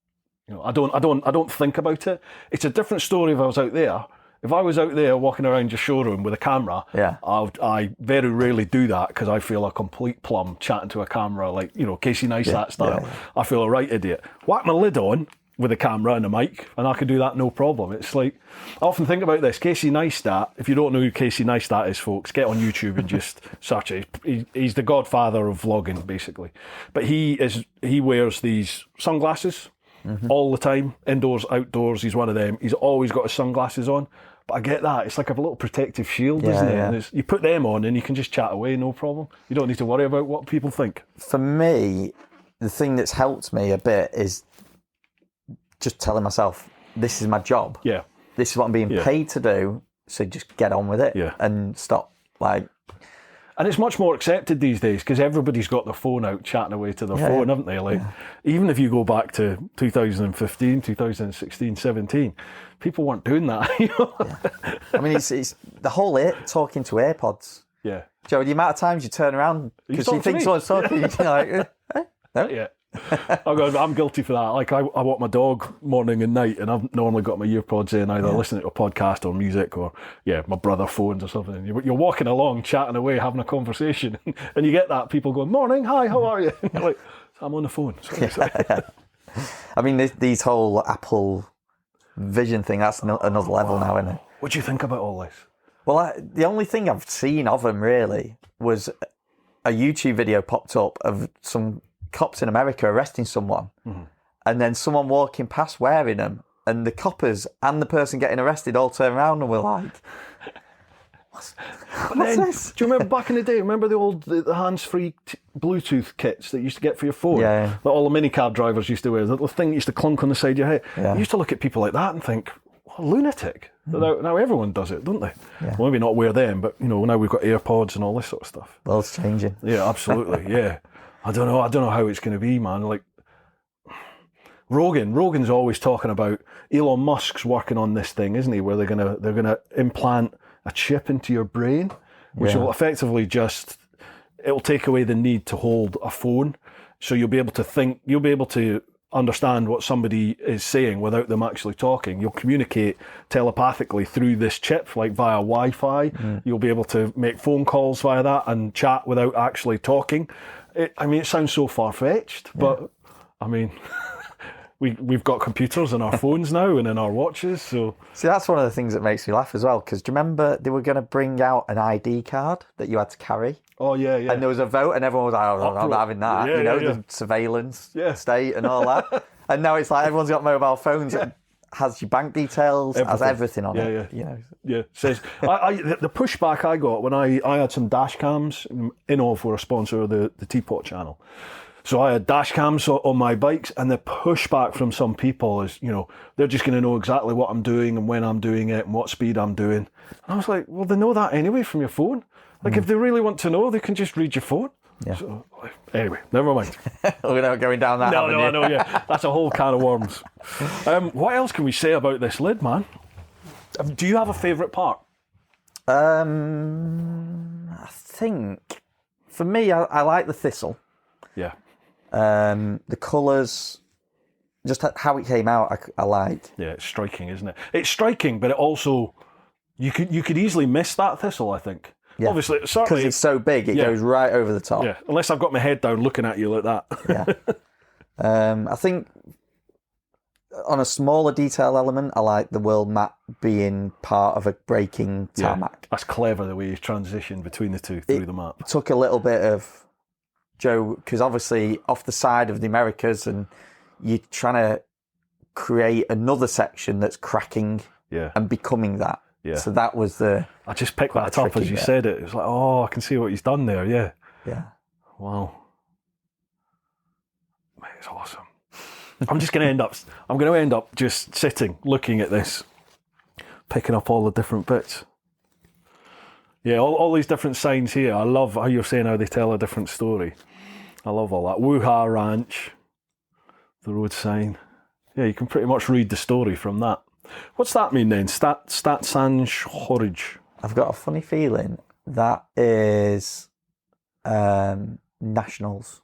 I don't think about it. It's a different story if I was out there. If I was out there walking around your showroom with a camera, I very rarely do that, because I feel a complete plum chatting to a camera, like, Casey Neistat style. Yeah. I feel a right idiot. Whack my lid on with a camera and a mic, and I could do that no problem. It's like, I often think about this. Casey Neistat, if you don't know who Casey Neistat is, folks, get on YouTube and just search it. He's the godfather of vlogging, basically. But he wears these sunglasses all the time, indoors, outdoors. He's one of them. He's always got his sunglasses on. But I get that. It's like a little protective shield, isn't it? Yeah. And you put them on and you can just chat away, no problem. You don't need to worry about what people think. For me, the thing that's helped me a bit is just telling myself, this is my job. Yeah. This is what I'm being paid to do. So just get on with it and stop And it's much more accepted these days, because everybody's got their phone out chatting away to their phone, haven't they? Even if you go back to 2015, 2016, 17, people weren't doing that. I mean, it's the whole talking to AirPods. Yeah. Joe, the amount of times you turn around because you think someone's talking, you're like, no? Yeah. I'm guilty for that. Like, I walk my dog morning and night, and I've normally got my earpods in, either listening to a podcast or music, or my brother phones or something. You're walking along, chatting away, having a conversation, and you get that people going, "Morning, hi, how are you?" And you're like, "I'm on the phone." Sorry. I mean, these whole Apple Vision thing, that's another level now, isn't it? What do you think about all this? Well, the only thing I've seen of them really was a YouTube video popped up of some cops in America arresting someone, and then someone walking past wearing them, and the coppers and the person getting arrested all turn around and were like, what's this? Do you remember back in the day? Remember the hands-free Bluetooth kits that you used to get for your phone? Yeah. That all the minicab drivers used to wear. The little thing that used to clunk on the side of your head. Yeah. You used to look at people like that and think, what a lunatic. Now everyone does it, don't they? Yeah. Well, maybe not wear them, but now we've got AirPods and all this sort of stuff. Well, it's changing. Yeah, absolutely. Yeah. I don't know how it's going to be, man. Like Rogan's always talking about Elon Musk's working on this thing, isn't he? Where they're gonna implant a chip into your brain, which will effectively it'll take away the need to hold a phone. So you'll be able to think, you'll be able to understand what somebody is saying without them actually talking. You'll communicate telepathically through this chip, like via Wi-Fi. You'll be able to make phone calls via that and chat without actually talking. It sounds so far-fetched, but I mean, we've got computers in our phones now and in our watches. So see, that's one of the things that makes me laugh as well, because do you remember they were going to bring out an ID card that you had to carry? Oh, yeah. And there was a vote and everyone was like, oh, I'm not having that. Yeah, the surveillance state and all that. And now it's like everyone's got mobile phones that has your bank details, has everything on it. Yeah. Says the pushback I got when I had some dash cams, for a sponsor of the Teapot channel. So I had dash cams on my bikes, and the pushback from some people is, they're just going to know exactly what I'm doing and when I'm doing it and what speed I'm doing. And I was like, well, they know that anyway from your phone. Like, if they really want to know, they can just read your phone. Yeah. So, anyway, never mind. We're not going down that avenue. I know, yeah. That's a whole can of worms. What else can we say about this lid, man? Do you have a favourite part? I think, for me, I like the thistle. Yeah. The colours, just how it came out, I liked. Yeah, it's striking, isn't it? It's striking, but it also, you could easily miss that thistle, I think. Yeah. Obviously, certainly, because it's so big, it goes right over the top. Yeah, unless I've got my head down looking at you like that. Yeah. I think on a smaller detail element, I like the world map being part of a breaking tarmac. Yeah, that's clever the way you transition between the two through the map. It took a little bit of Joe, because obviously off the side of the Americas, and you're trying to create another section that's cracking and becoming that. Yeah. So that was I just picked that up as you said it. It was like, oh, I can see what he's done there. Yeah. Yeah. Wow. Mate, it's awesome. I'm going to end up just sitting, looking at this, picking up all the different bits. Yeah, all these different signs here. I love how you're saying how they tell a different story. I love all that. Woo-Ha Ranch, the road sign. Yeah, you can pretty much read the story from that. What's that mean then? Statsange Horridge. I've got a funny feeling that is nationals.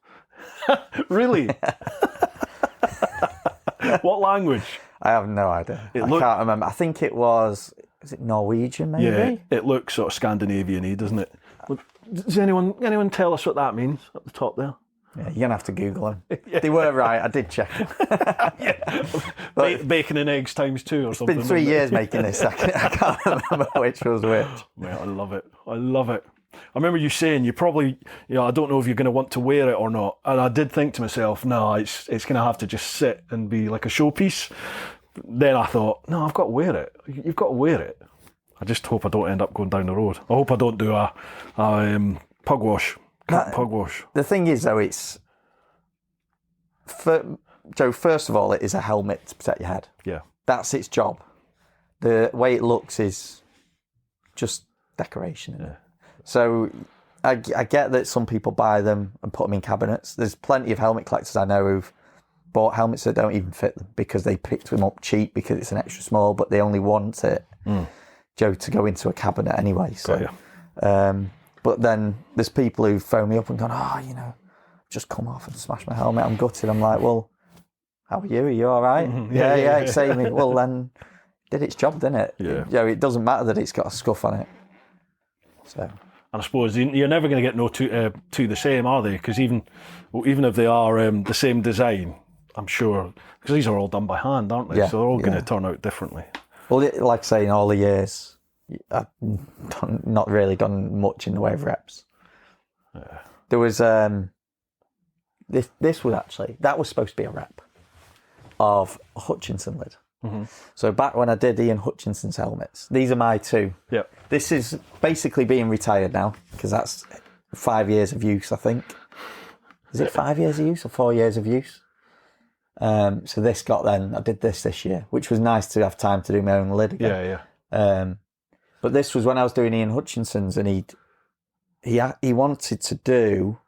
Really? What language? I have no idea. I can't remember. I think it was it Norwegian maybe? Yeah, it looks sort of Scandinavian-y, doesn't it? Does anyone tell us what that means up the top there? Yeah, you're going to have to Google them. They were right, I did check them. Bacon and eggs times 2 or something. It's been 3 years making this. I can't remember which was which. Mate, I love it. I remember you saying you probably, I don't know if you're going to want to wear it or not. And I did think to myself, no, it's going to have to just sit and be like a showpiece. Then I thought, no, I've got to wear it. You've got to wear it. I just hope I don't end up going down the road. I hope I don't do a pug wash. Pug wash. The thing is, though, Joe, first of all, it is a helmet to protect your head. Yeah. That's its job. The way it looks is just decoration. Isn't it? So I get that some people buy them and put them in cabinets. There's plenty of helmet collectors I know who've bought helmets that don't even fit them because they picked them up cheap because it's an extra small, but they only want it, Joe, to go into a cabinet anyway. So, but then there's people who phone me up and go, just come off and smash my helmet. I'm gutted. I'm like, well, how are you? Are you all right? Mm-hmm. Yeah, it saved me. Well, then did its job, didn't it? Yeah. It doesn't matter that it's got a scuff on it. So. And I suppose you're never going to get two the same, are they? Because even if they are the same design, I'm sure, because these are all done by hand, aren't they? Yeah, So they're all going yeah. to turn out differently. Well, like I say, in all the years, I've not really done much in the way of reps. Yeah. There was this was actually, that was supposed to be a rep of a Hutchinson lid. Mm-hmm. So back when I did Ian Hutchinson's helmets, these are my two. Yep. This is basically being retired now because that's 5 years of use, I think. Is it 5 years of use or 4 years of use? So this I did this year, which was nice to have time to do my own lid again. Yeah. But this was when I was doing Ian Hutchinson's, and he wanted to do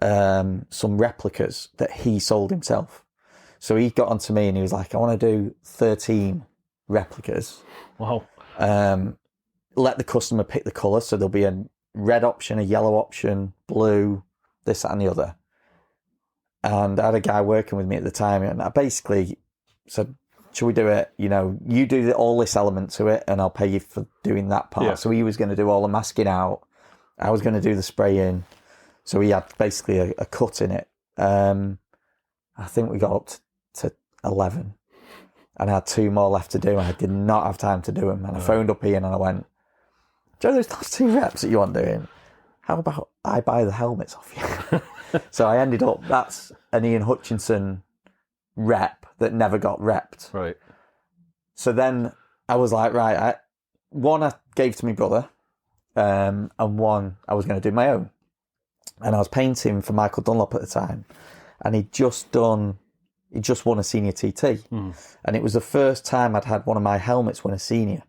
some replicas that he sold himself. So he got onto me and he was like, I want to do 13 replicas. Wow. Let the customer pick the colour. So there'll be a red option, a yellow option, blue, this, that and the other. And I had a guy working with me at the time, and I basically said, should we do it? You know, you do all this element to it and I'll pay you for doing that part. Yeah. So he was going to do all the masking out. I was going to do the spray in. So he had basically a cut in it. I think we got up to 11 and I had 2 more left to do. I did not have time to do them. And I phoned up Ian and I went, Joe, those last 2 reps that you want doing, how about I buy the helmets off you? So I ended up, that's an Ian Hutchinson rep that never got repped. Right. So then I was like, right, one I gave to my brother, and one I was going to do my own. And I was painting for Michael Dunlop at the time, and he just won a senior TT. And it was the first time I'd had one of my helmets win a senior.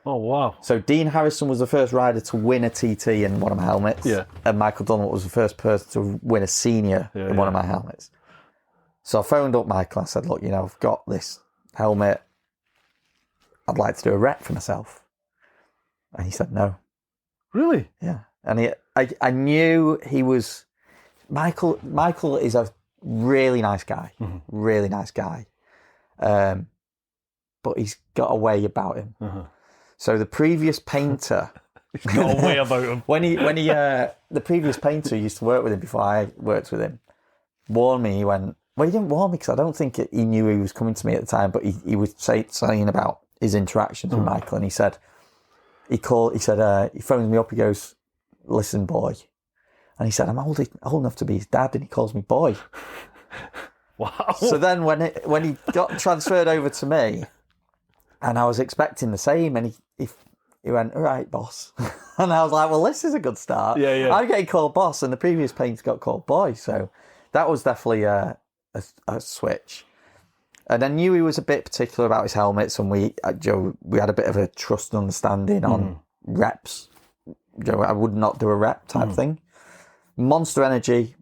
Oh, wow. So Dean Harrison was the first rider to win a TT in one of my helmets. Yeah. And Michael Dunlop was the first person to win a senior in one of my helmets. So I phoned up Michael. I said, look, you know, I've got this helmet. I'd like to do a rep for myself. And he said no. Really? Yeah. And I knew he was... Michael is a really nice guy. Mm-hmm. Really nice guy. But he's got a way about him. Uh-huh. So the previous painter... He's got a way about him. The previous painter who used to work with him before I worked with him warned me. He went, well, he didn't warn me because I don't think he knew he was coming to me at the time, but he was saying about his interactions with Michael, and he said, he phoned me up, he goes, listen, boy. And he said, I'm old enough to be his dad, and he calls me boy. Wow. So then when he got transferred over to me, and I was expecting the same, and he went, all right, boss. And I was like, well, this is a good start. Yeah. I'm getting called boss, and the previous painter got called boy. So that was definitely a switch. And I knew he was a bit particular about his helmets, and we had a bit of a trust and understanding on reps. I would not do a rep type thing. Monster Energy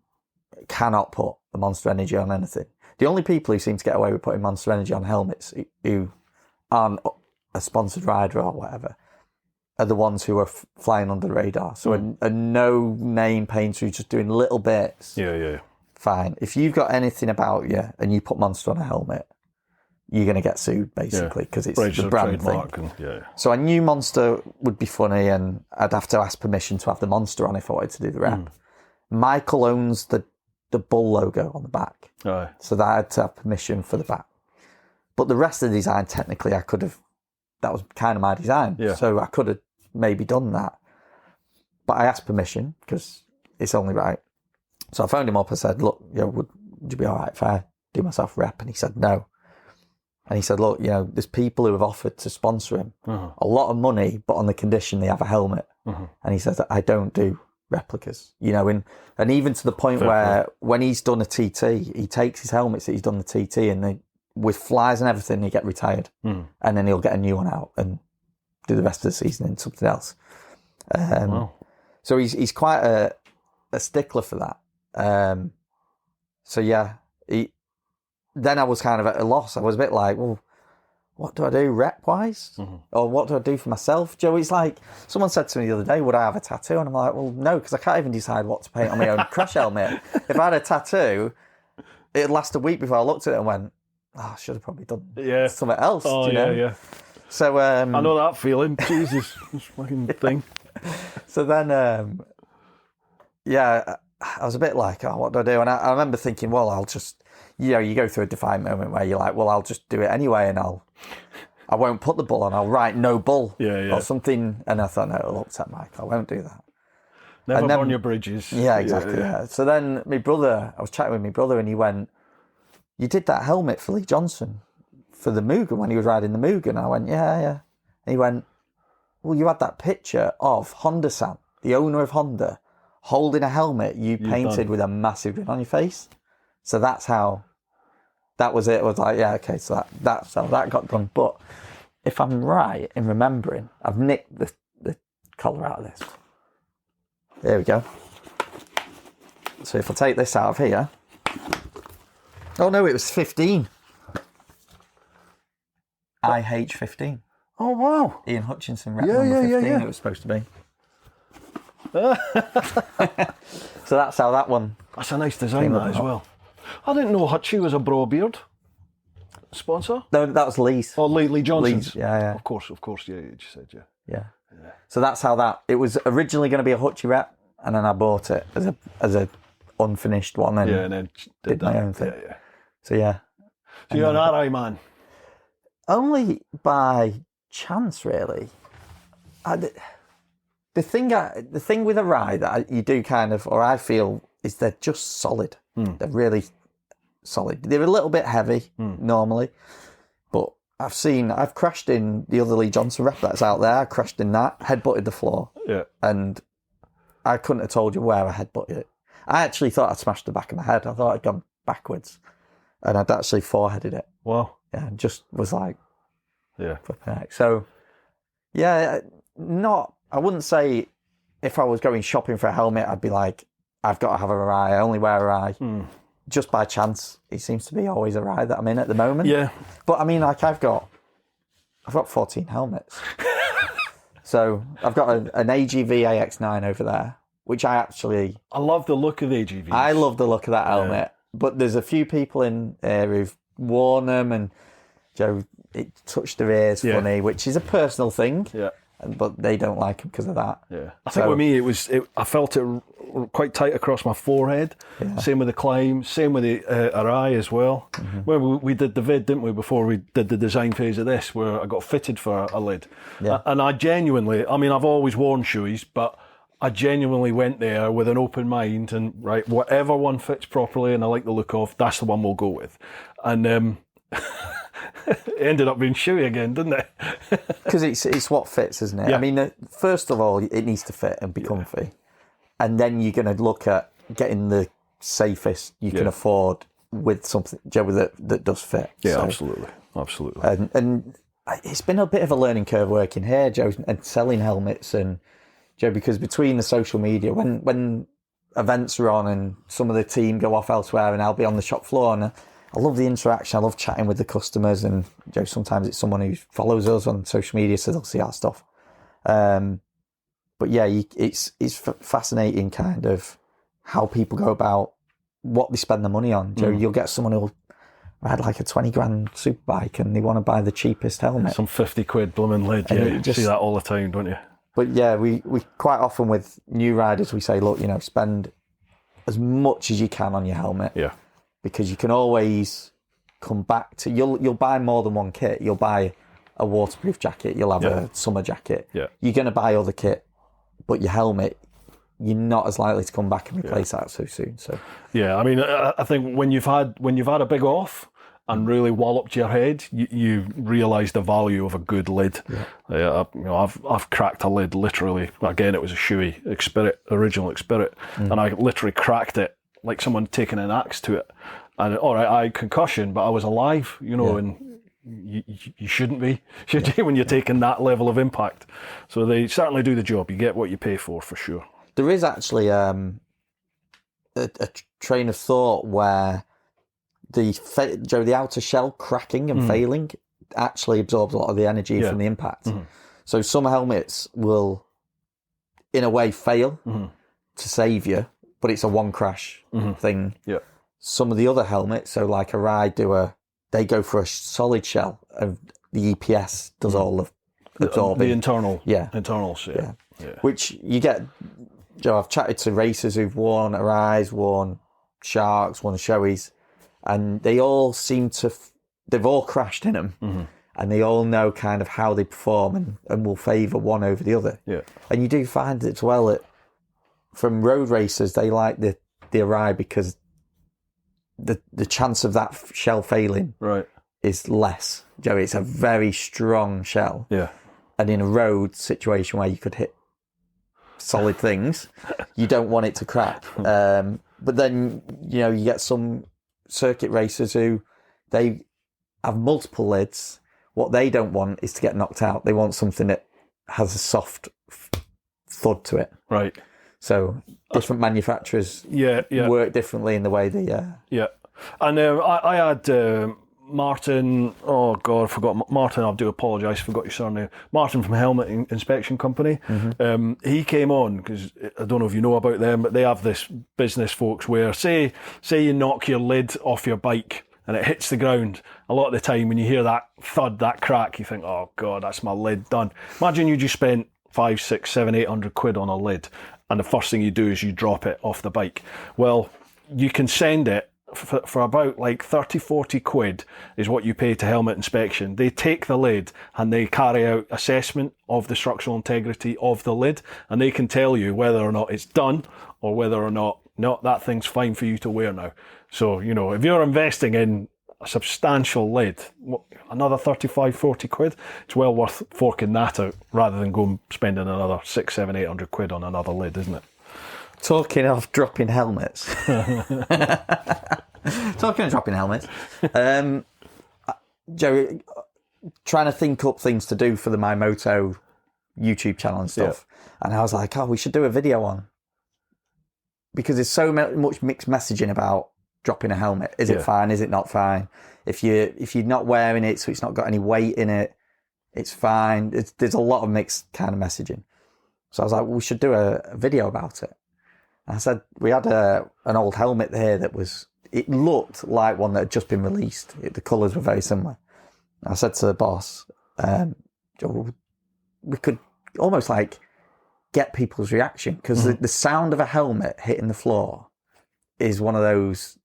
cannot put the Monster Energy on anything. The only people who seem to get away with putting Monster Energy on helmets who aren't a sponsored rider or whatever are the ones who are flying under the radar. So a no-name painter who's just doing little bits. Yeah. Fine. If you've got anything about you and you put Monster on a helmet, you're going to get sued, basically, because it's the brand thing. So I knew Monster would be funny, and I'd have to ask permission to have the Monster on if I wanted to do the rep. Michael owns the bull logo on the back. Aye. So that I had to have permission for the back. But the rest of the design, technically, that was kind of my design. Yeah. So I could have maybe done that. But I asked permission because it's only right. So I phoned him up and said, look, would you be all right if I do myself a rep? And he said, no. And he said, look, there's people who have offered to sponsor him a lot of money, but on the condition they have a helmet. And he says, I don't do replicas, and even to the point where when he's done a TT, he takes his helmets that he's done the TT and with flies and everything, they get retired. And then he'll get a new one out and do the rest of the season in something else. Wow. So he's quite a stickler for that. Then I was kind of at a loss. I was a bit like, well, what do I do rep-wise? Or what do I do for myself? Joe, it's like, someone said to me the other day, would I have a tattoo? And I'm like, well, no, because I can't even decide what to paint on my own crash helmet. If I had a tattoo, it'd last a week before I looked at it and went, I should have probably done something else. Oh, yeah. So I know that feeling. Jesus, this fucking thing. So then, I was a bit like, what do I do? And I remember thinking, well, I'll just, you go through a defiant moment where you're like, well, I'll just do it anyway, and I won't put the bull on. I'll write no bull or something. And I thought, no, it'll upset Mike. I won't do that. Never burn your bridges. Yeah, exactly. Yeah. So then I was chatting with my brother, and he went, you did that helmet for Lee Johnson for the Mugen when he was riding the Mugen. I went, yeah. And he went, well, you had that picture of Honda-san, the owner of Honda, holding a helmet you painted with a massive grin on your face. So that's how, that was it. I was like, yeah, okay, so that's how that got done. But if I'm right in remembering, I've nicked the collar out of this. There we go. So if I take this out of here, oh no, it was 15. IH15. Oh wow! Ian Hutchinson rep number 15. It was supposed to be. So that's how that one. That's a nice design that as well. I didn't know Hutchie was a bro beard sponsor. No, that was Lee's. Oh, Lee Johnson's. Lee's, yeah. Of course. Yeah, you just said yeah. So that's how that. It was originally going to be a Hutchie rep, and then I bought it as a unfinished one, and then did my own thing. Yeah. So yeah. So you're an RI man. Only by chance, really. The thing with a ride that you do kind of, or I feel, is they're just solid. They're really solid. They're a little bit heavy normally, but I've crashed in the other Lee Johnson rep that's out there. I crashed in that, headbutted the floor. Yeah. And I couldn't have told you where I headbutted it. I actually thought I'd smashed the back of my head. I thought I'd gone backwards, and I'd actually foreheaded it. Wow. Yeah, and just was like, yeah. So, yeah, I wouldn't say if I was going shopping for a helmet, I'd be like, I've got to have a Arai. I only wear Arai. Just by chance, it seems to be always a Arai that I'm in at the moment. Yeah. But I mean, like I've got 14 helmets. So I've got an AGV AX9 over there, which I love the look of the AGV. I love the look of that helmet. But there's a few people in here who've worn them, and Joe, it touched their ears funny, which is a personal thing. Yeah. But they don't like them because of that. Yeah. I think with me, I felt it quite tight across my forehead. Yeah. Same with the climb, same with the Arai as well. Mm-hmm. Well, we did the vid, didn't we, before we did the design phase of this, where I got fitted for a lid. Yeah. And I genuinely, I've always worn shoes, but I genuinely went there with an open mind and, right, whatever one fits properly and I like the look of, that's the one we'll go with. And it ended up being shoey again, didn't it? Because it's what fits, isn't it? Yeah. I mean, first of all, it needs to fit and be comfy. And then you're going to look at getting the safest you can afford with something, Joe, that does fit. Yeah, so, absolutely. And it's been a bit of a learning curve working here, Joe, and selling helmets. And Joe, because between the social media, when events are on and some of the team go off elsewhere and I'll be on the shop floor, and I love the interaction. I love chatting with the customers, and Joe, sometimes it's someone who follows us on social media, so they'll see our stuff. But yeah, it's fascinating kind of how people go about what they spend their money on. Joe, you'll get someone who'll ride like a 20 grand superbike and they want to buy the cheapest helmet. Some 50 quid blooming lid. Yeah, you see that all the time, don't you? But yeah, we quite often with new riders, we say, look, spend as much as you can on your helmet. Yeah. Because you can always come back to, you'll buy more than one kit. You'll buy a waterproof jacket. You'll have a summer jacket. Yeah. You're going to buy other kit, but your helmet, you're not as likely to come back and replace that so soon. So yeah, I think when you've had a big off and really walloped your head, you realise the value of a good lid. Yeah. I've cracked a lid literally. Again, it was a Shoei original Xpirit, and I literally cracked it like someone taking an axe to it. And all right, I had concussion, but I was alive, and you shouldn't be, should you, when you're taking that level of impact. So they certainly do the job. You get what you pay for sure. There is actually a train of thought where the outer shell cracking and failing actually absorbs a lot of the energy from the impact. Mm-hmm. So some helmets will, in a way, fail to save you, but it's a one crash thing. Yeah. Some of the other helmets, so like a ride they go for a solid shell, and the EPS does all of absorbing. The internals, yeah. Which you get, Joe, I've chatted to racers who've worn Arais, worn Sharks, worn Shoeis, and they all seem to, they've all crashed in them, and they all know kind of how they perform and will favour one over the other. Yeah. And you do find as well that from road racers, they like the Arai because the chance of that shell failing is less. Joe, it's a very strong shell. Yeah. And in a road situation where you could hit solid things, you don't want it to crack. But then, you get some circuit racers who they have multiple lids. What they don't want is to get knocked out. They want something that has a soft thud to it. Right. So different manufacturers work differently in the way they... Yeah. And I had Martin, oh God, I forgot. Martin, I do apologise, forgot your surname. Martin from Helmet Inspection Company. He came on, because I don't know if you know about them, but they have this business, folks, where say you knock your lid off your bike and it hits the ground. A lot of the time when you hear that thud, that crack, you think, oh God, that's my lid done. Imagine you just spent 5, 6, 7, 800 quid on a lid, and the first thing you do is you drop it off the bike. Well, you can send it for about like 30, 40 quid is what you pay to Helmet Inspection. They take the lid and they carry out assessment of the structural integrity of the lid, and they can tell you whether or not it's done or whether or not that thing's fine for you to wear now. So, if you're investing in a substantial lid, another 35, 40 quid, it's well worth forking that out rather than going spending another 6, 7, 800 quid on another lid, isn't it? Talking of dropping helmets. Joe, trying to think up things to do for the My Moto YouTube channel and stuff. Yeah. And I was like, we should do a video on. Because there's so much mixed messaging about dropping a helmet. Is it fine? Is it not fine? If you're not wearing it, so it's not got any weight in it, it's fine. There's a lot of mixed kind of messaging. So I was like, we should do a video about it. And I said, we had an old helmet here it looked like one that had just been released. The colours were very similar. And I said to the boss, we could almost like get people's reaction, because the sound of a helmet hitting the floor is one of those,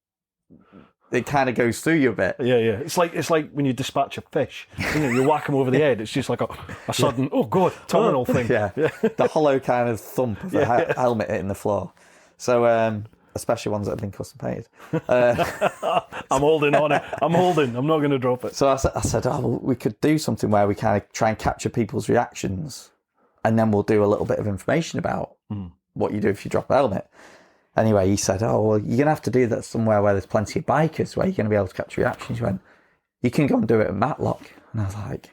it kind of goes through you a bit. Yeah. It's like when you dispatch a fish. You whack them over the head. It's just like a sudden, oh God, terminal thing. Yeah. The hollow kind of thump of a helmet hitting the floor. So, especially ones that have been custom painted. I'm holding on it. I'm not going to drop it. So I said, we could do something where we kind of try and capture people's reactions, and then we'll do a little bit of information about what you do if you drop a helmet. Anyway, he said, you're going to have to do that somewhere where there's plenty of bikers, where you're going to be able to capture reactions. He went, you can go and do it at Matlock. And I was like,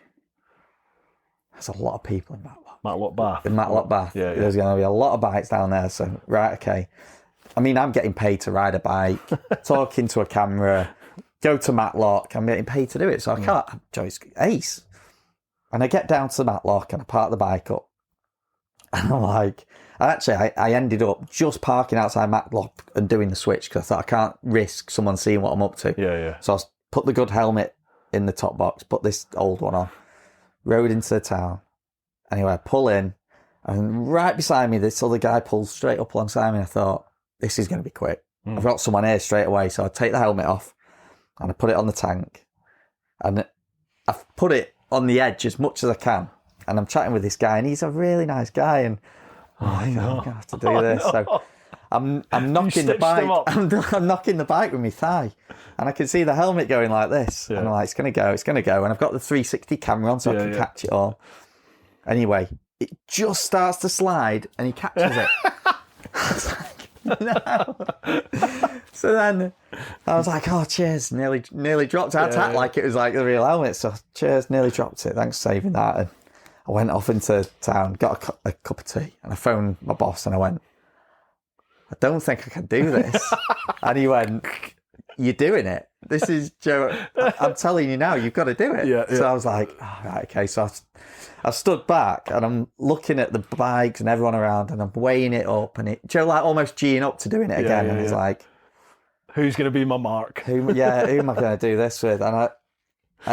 there's a lot of people in Matlock. Matlock Bath. In Matlock Bath. Yeah. There's going to be a lot of bikes down there. So, right, okay. I mean, I'm getting paid to ride a bike, talk into a camera, go to Matlock. I'm getting paid to do it. So I can't, Joe's ace. And I get down to the Matlock and I park the bike up. And I'm like, I ended up just parking outside Matlock and doing the switch, because I thought I can't risk someone seeing what I'm up to. Yeah. So I put the good helmet in the top box, put this old one on, rode into the town. Anyway, I pull in, and right beside me, this other guy pulls straight up alongside me. I thought, this is going to be quick. I've got someone here straight away. So I take the helmet off and I put it on the tank, and I've put it on the edge as much as I can. And I'm chatting with this guy, and he's a really nice guy. And I'm going to have to do this. No. So I'm knocking the bike. I'm knocking the bike with my thigh, and I can see the helmet going like this. Yeah. And I'm like, it's going to go. And I've got the 360 camera on, so I can catch it all. Anyway, it just starts to slide, and he catches it. I was like, no. So then I was like, cheers. Nearly dropped it. I attacked like it was like the real helmet. So cheers, nearly dropped it. Thanks for saving that. And I went off into town, got a cup of tea, and I phoned my boss, and I went, I don't think I can do this. And he went, you're doing it. This is, Joe, I'm telling you now, you've got to do it. Yeah. So I was like, right, okay. So I stood back, and I'm looking at the bikes and everyone around, and I'm weighing it up, and Joe like almost G'ing up to doing it again. And he's like, who's going to be my mark? Who am I going to do this with? And I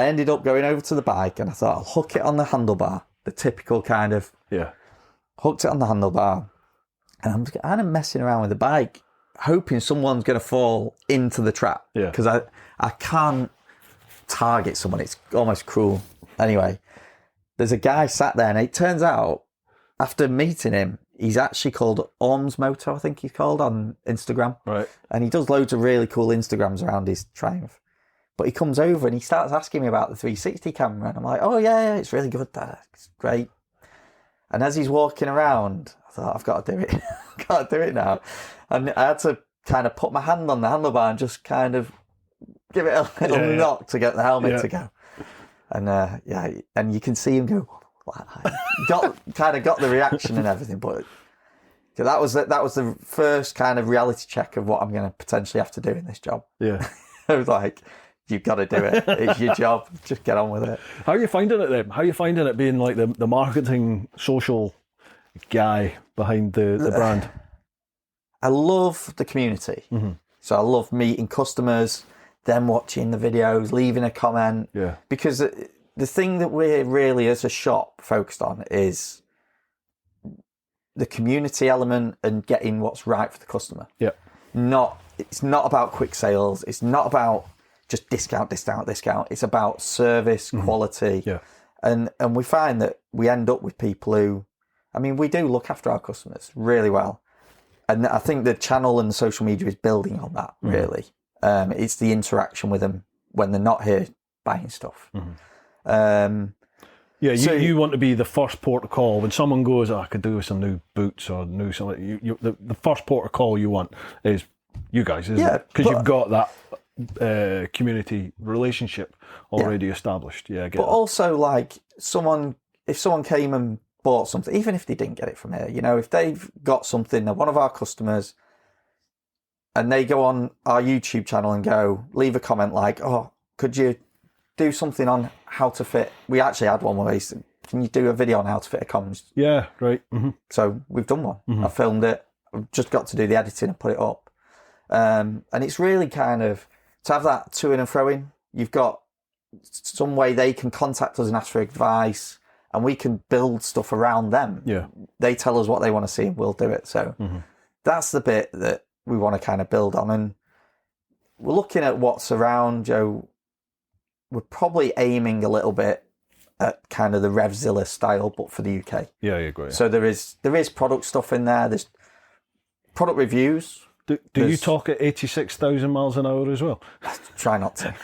ended up going over to the bike, and I thought, I'll hook it on the handlebar, the typical kind of, hooked it on the handlebar, and I'm kind of messing around with the bike, hoping someone's going to fall into the trap. Yeah. Because I can't target someone. It's almost cruel. Anyway, there's a guy sat there, and it turns out, after meeting him, he's actually called My Moto, I think he's called, on Instagram. Right. And he does loads of really cool Instagrams around his Triumph. But he comes over and he starts asking me about the 360 camera. And I'm like, oh, yeah, it's really good. It's great. And as he's walking around, I thought, I've got to do it. I've got to do it now. And I had to kind of put my hand on the handlebar and just kind of give it a little knock to get the helmet to go. And and you can see him go, got the reaction and everything. But that was the first kind of reality check of what I'm going to potentially have to do in this job. Yeah. I was like, you've got to do it. It's your job. Just get on with it. How are you finding it then? How are you finding it being like the marketing social guy behind the brand? I love the community. Mm-hmm. So I love meeting customers, them watching the videos, leaving a comment. Yeah. Because the thing that we're really, as a shop, focused on is the community element and getting what's right for the customer. Yeah. It's not about quick sales. It's not about just discount. It's about service, quality. Yeah. And we find that we end up with people who, I mean, we do look after our customers really well. And I think the channel and the social media is building on that, really. It's the interaction with them when they're not here buying stuff. You want to be the first port of call. When someone goes, I could do with some new boots or new something, the first port of call you want is you guys, isn't it? Because you've got that community relationship already established. Yeah, I get but that. Also, like, if someone came and bought something, even if they didn't get it from here, if they've got something, they're one of our customers, and they go on our YouTube channel and leave a comment like, oh, could you do something on how to fit? We actually had one where he said, can you do a video on how to fit a comms? Yeah, right. Mm-hmm. So we've done one. I filmed it. I've just got to do the editing and put it up. And it's really kind of, to have that to and fro in, you've got some way they can contact us and ask for advice, and we can build stuff around them. Yeah. They tell us what they want to see and we'll do it. So that's the bit that we want to kind of build on. And we're looking at what's around, Joe. We're probably aiming a little bit at kind of the RevZilla style, but for the UK. Yeah, great. So there is product stuff in there. There's product reviews. Do you talk at 86,000 miles an hour as well? Try not to.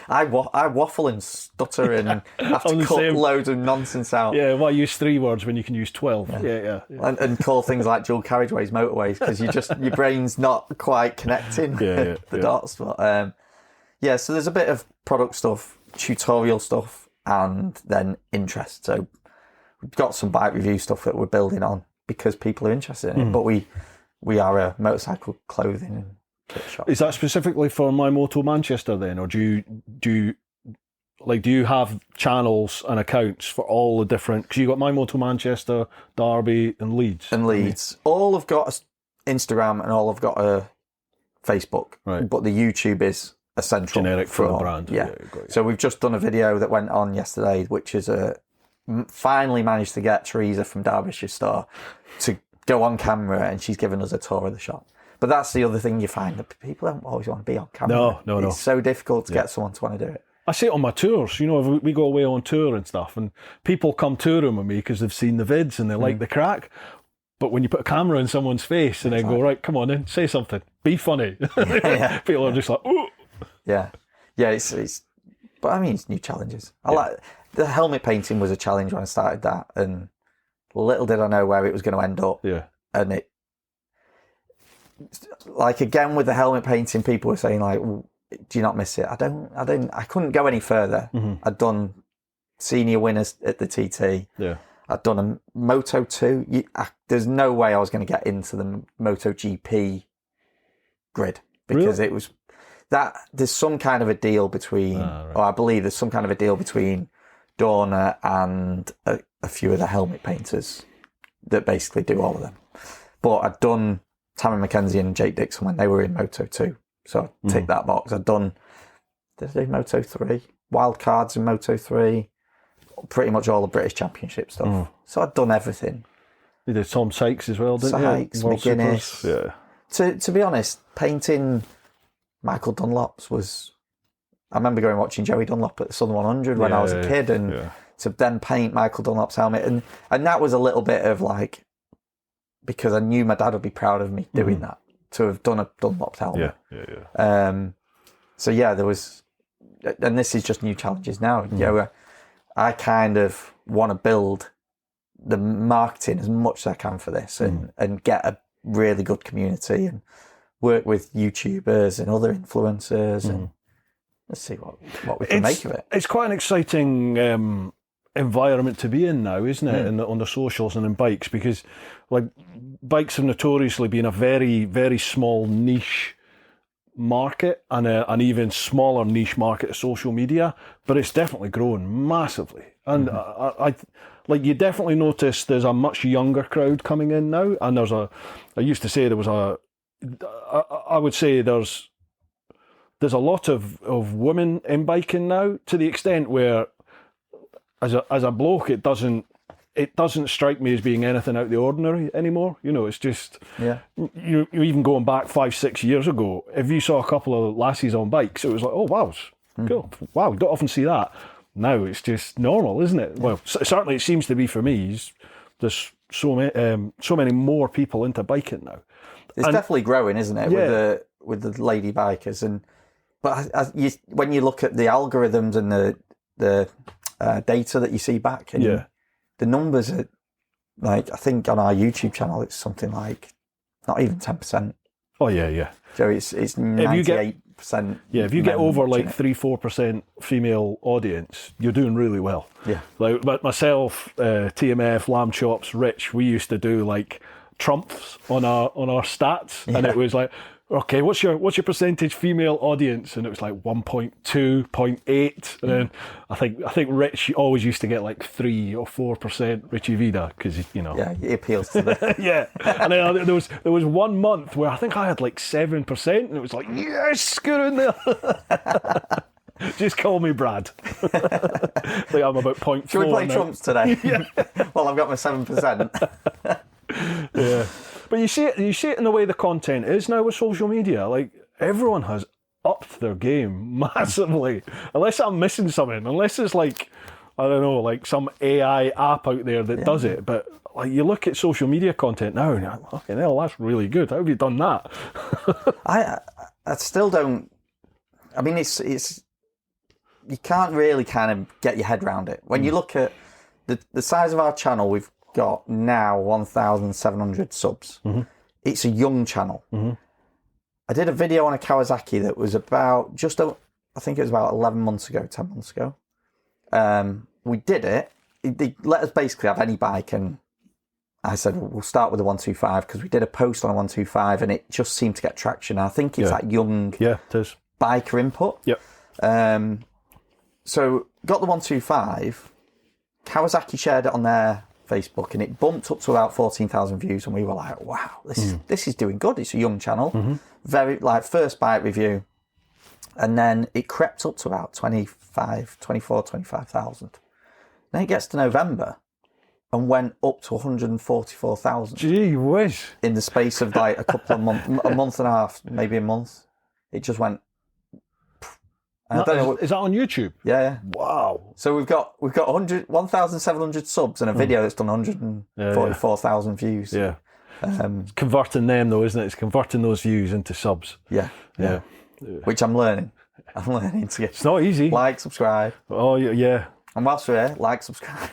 I waffle and stutter and have to cut loads of nonsense out. Yeah, why use 3 words when you can use 12? Yeah. And call things like dual carriageways motorways, because your brain's not quite connecting the dots. But so there's a bit of product stuff, tutorial stuff, and then interest. So we've got some bike review stuff that we're building on because people are interested in it. But we are a motorcycle clothing and kit shop. Is that specifically for My Moto Manchester then, or do you have channels and accounts for all the different? Because you got My Moto Manchester, Derby, and Leeds. All have got Instagram and all have got a Facebook. Right. But the YouTube is a central generic for the brand. Yeah. So we've just done a video that went on yesterday, which is finally managed to get Teresa from Derbyshire Store to go on camera, and she's given us a tour of the shop. But that's the other thing you find, that people don't always want to be on camera. No. It's so difficult to get someone to want to do it. I see it on my tours. If we go away on tour and stuff, and people come touring with me because they've seen the vids and they like the crack. But when you put a camera in someone's face and then go, right, come on in, say something, be funny. People are just like, ooh. Yeah. It's but I mean, it's new challenges. I like the helmet painting was a challenge when I started that, and little did I know where it was going to end up. Yeah. And it, like, again with the helmet painting, people were saying like, do you not miss it? I couldn't go any further. I'd done senior winners at the TT. Yeah. I'd done a Moto 2. There's no way I was going to get into the Moto GP grid, because it was that there's some kind of a deal between, or I believe there's some kind of a deal between Dorna and a few of the helmet painters that basically do all of them. But I'd done Tammy McKenzie and Jake Dixon when they were in Moto 2. So I ticked that box. Did I do Moto 3? Wild cards in Moto 3. Pretty much all the British Championship stuff. So I'd done everything. You did Tom Sykes as well, didn't you? Sykes, McGuinness. Yeah. To be honest, painting Michael Dunlop's was... I remember going and watching Joey Dunlop at the Southern 100 when I was a kid, and to then paint Michael Dunlop's helmet. And that was a little bit of like... Because I knew my dad would be proud of me doing that, to have done a Dunlop's helmet. So yeah, there was... And this is just new challenges now. You know, I kind of want to build the marketing as much as I can for this and get a really good community and work with YouTubers and other influencers and let's see what we can make of it. It's quite an exciting environment to be in now, isn't it? On the socials and in bikes, because like bikes have notoriously been a very, very small niche market and an even smaller niche market of social media, but it's definitely grown massively. And I like, you definitely notice there's a much younger crowd coming in now, and I used to say there was I would say there's a lot of women in biking now, to the extent where as a bloke it doesn't strike me as being anything out of the ordinary anymore. You know, it's just you even going back 5-6 years ago, if you saw a couple of lassies on bikes, it was like, oh wow, cool, wow, you don't often see that. Now it's just normal, isn't it? Well, certainly it seems to be for me. There's so many more people into biking now. It's definitely growing, isn't it? With the lady bikers, but when you look at the algorithms and the data that you see back, and the numbers are like, I think on our YouTube channel it's something like not even 10%. Oh yeah. So it's 98%. If you get over like 3-4% female audience, you're doing really well. Yeah. Like myself, TMF, Lamb Chops, Rich, we used to do like trumps on our stats, and it was like, okay, what's your percentage female audience? And it was like 1.2, 0.8, and then I think Rich always used to get like 3 or 4%, Richie Vida, because he appeals to the and then there was 1 month where I think I had like 7%, and it was like, yes, get in there. Just call me Brad. Like I'm about 0.4. Should we play now. trumps today? Well, I've got my 7%. Yeah. But you see it in the way the content is now with social media. Like, everyone has upped their game massively. Unless I'm missing something. Unless it's like, I don't know, like some AI app out there that does it. But like, you look at social media content now and you're like, okay, hell, that's really good. How have you done that? I still don't... I mean, it's you can't really kind of get your head around it. When you look at the size of our channel, we've got now 1,700 subs. It's a young channel. I did a video on a Kawasaki that was about I think it was about 11 months ago, 10 months ago. We did it. They let us basically have any bike, and I said, we'll start with the 125, because we did a post on a 125 and it just seemed to get traction. I think it's that young it is. Biker input. So got the 125, Kawasaki shared it on their Facebook, and it bumped up to about 14,000 views, and we were like, wow, this is doing good. It's a young channel. Very, like, first bike review, and then it crept up to about 25,000. Then it gets to November and went up to 144,000. Gee whiz. In the space of like a couple of months, a month and a half, maybe a month. It just went. I don't know. Is that on YouTube? Yeah. Wow. So we've got 1,700 subs and a video that's done 144,000 views. Yeah. It's converting them though, isn't it? It's converting those views into subs. Yeah. Which I'm learning. To get. It's not easy. Like, subscribe. Oh yeah. And whilst we're here, like, subscribe.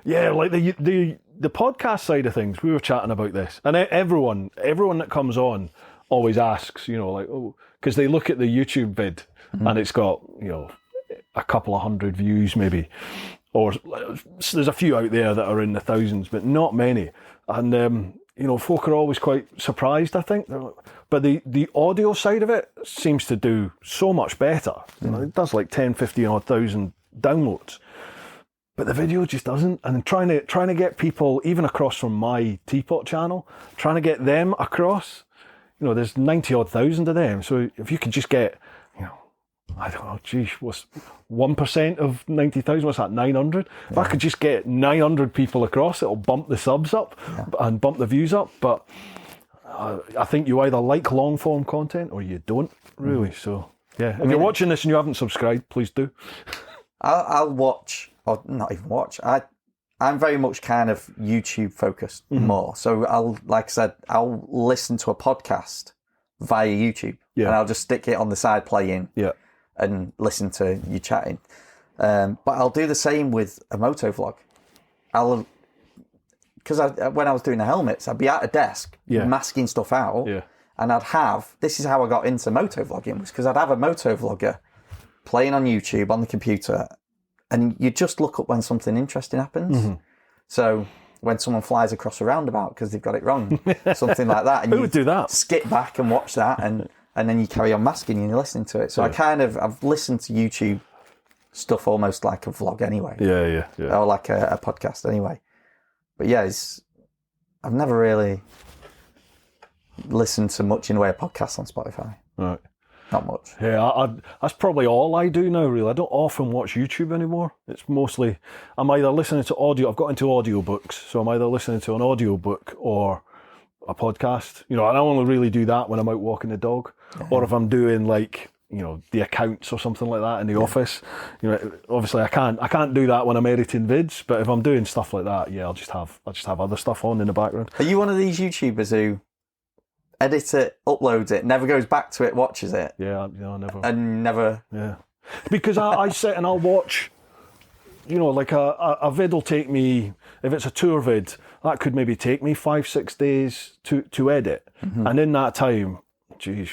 Yeah, like the podcast side of things. We were chatting about this, and everyone that comes on always asks, like, because they look at the YouTube vid and it's got, a couple of hundred views maybe, or there's a few out there that are in the thousands, but not many. And folk are always quite surprised, I think. But the audio side of it seems to do so much better. It does like 10, 15 odd thousand downloads. But the video just doesn't. And trying to get people, even across from my Teapot channel, trying to get them across, there's 90 odd thousand of them. So if you could just get, I don't know, what's 1% of 90,000? What's that, 900? If I could just get 900 people across, it'll bump the subs up and bump the views up. But I think you either like long form content or you don't really. So yeah, if you're watching this and you haven't subscribed, please do. I'll watch, or not even watch. I'm very much kind of YouTube focused more. So like I said, I'll listen to a podcast via YouTube, and I'll just stick it on the side playing, and listen to you chatting. But I'll do the same with a moto vlog. Because when I was doing the helmets, I'd be at a desk masking stuff out, and this is how I got into moto vlogging, was because I'd have a moto vlogger playing on YouTube on the computer, and you just look up when something interesting happens. So when someone flies across a roundabout because they've got it wrong, something like that, and Who would do that? Skip back and watch that, and then you carry on masking and you're listening to it. So I've listened to YouTube stuff almost like a vlog anyway. Yeah. Or like a podcast anyway. But yeah, I've never really listened to much in the way of podcasts on Spotify. Right. Not much. Yeah, that's probably all I do now, really. I don't often watch YouTube anymore. It's mostly, I'm either listening to audio, I've got into audiobooks, so I'm either listening to an audiobook or a podcast. And I only really do that when I'm out walking the dog, or if I'm doing like, the accounts or something like that in the office. Obviously I can't do that when I'm editing vids, but if I'm doing stuff like that, I'll just have other stuff on in the background. Are you one of these YouTubers who edits it, uploads it, never goes back to it, watches it? Yeah, never. And never... Yeah. Because I sit and I'll watch, like a vid will take me, if it's a tour vid, that could maybe take me 5-6 days to edit. And in that time, geez,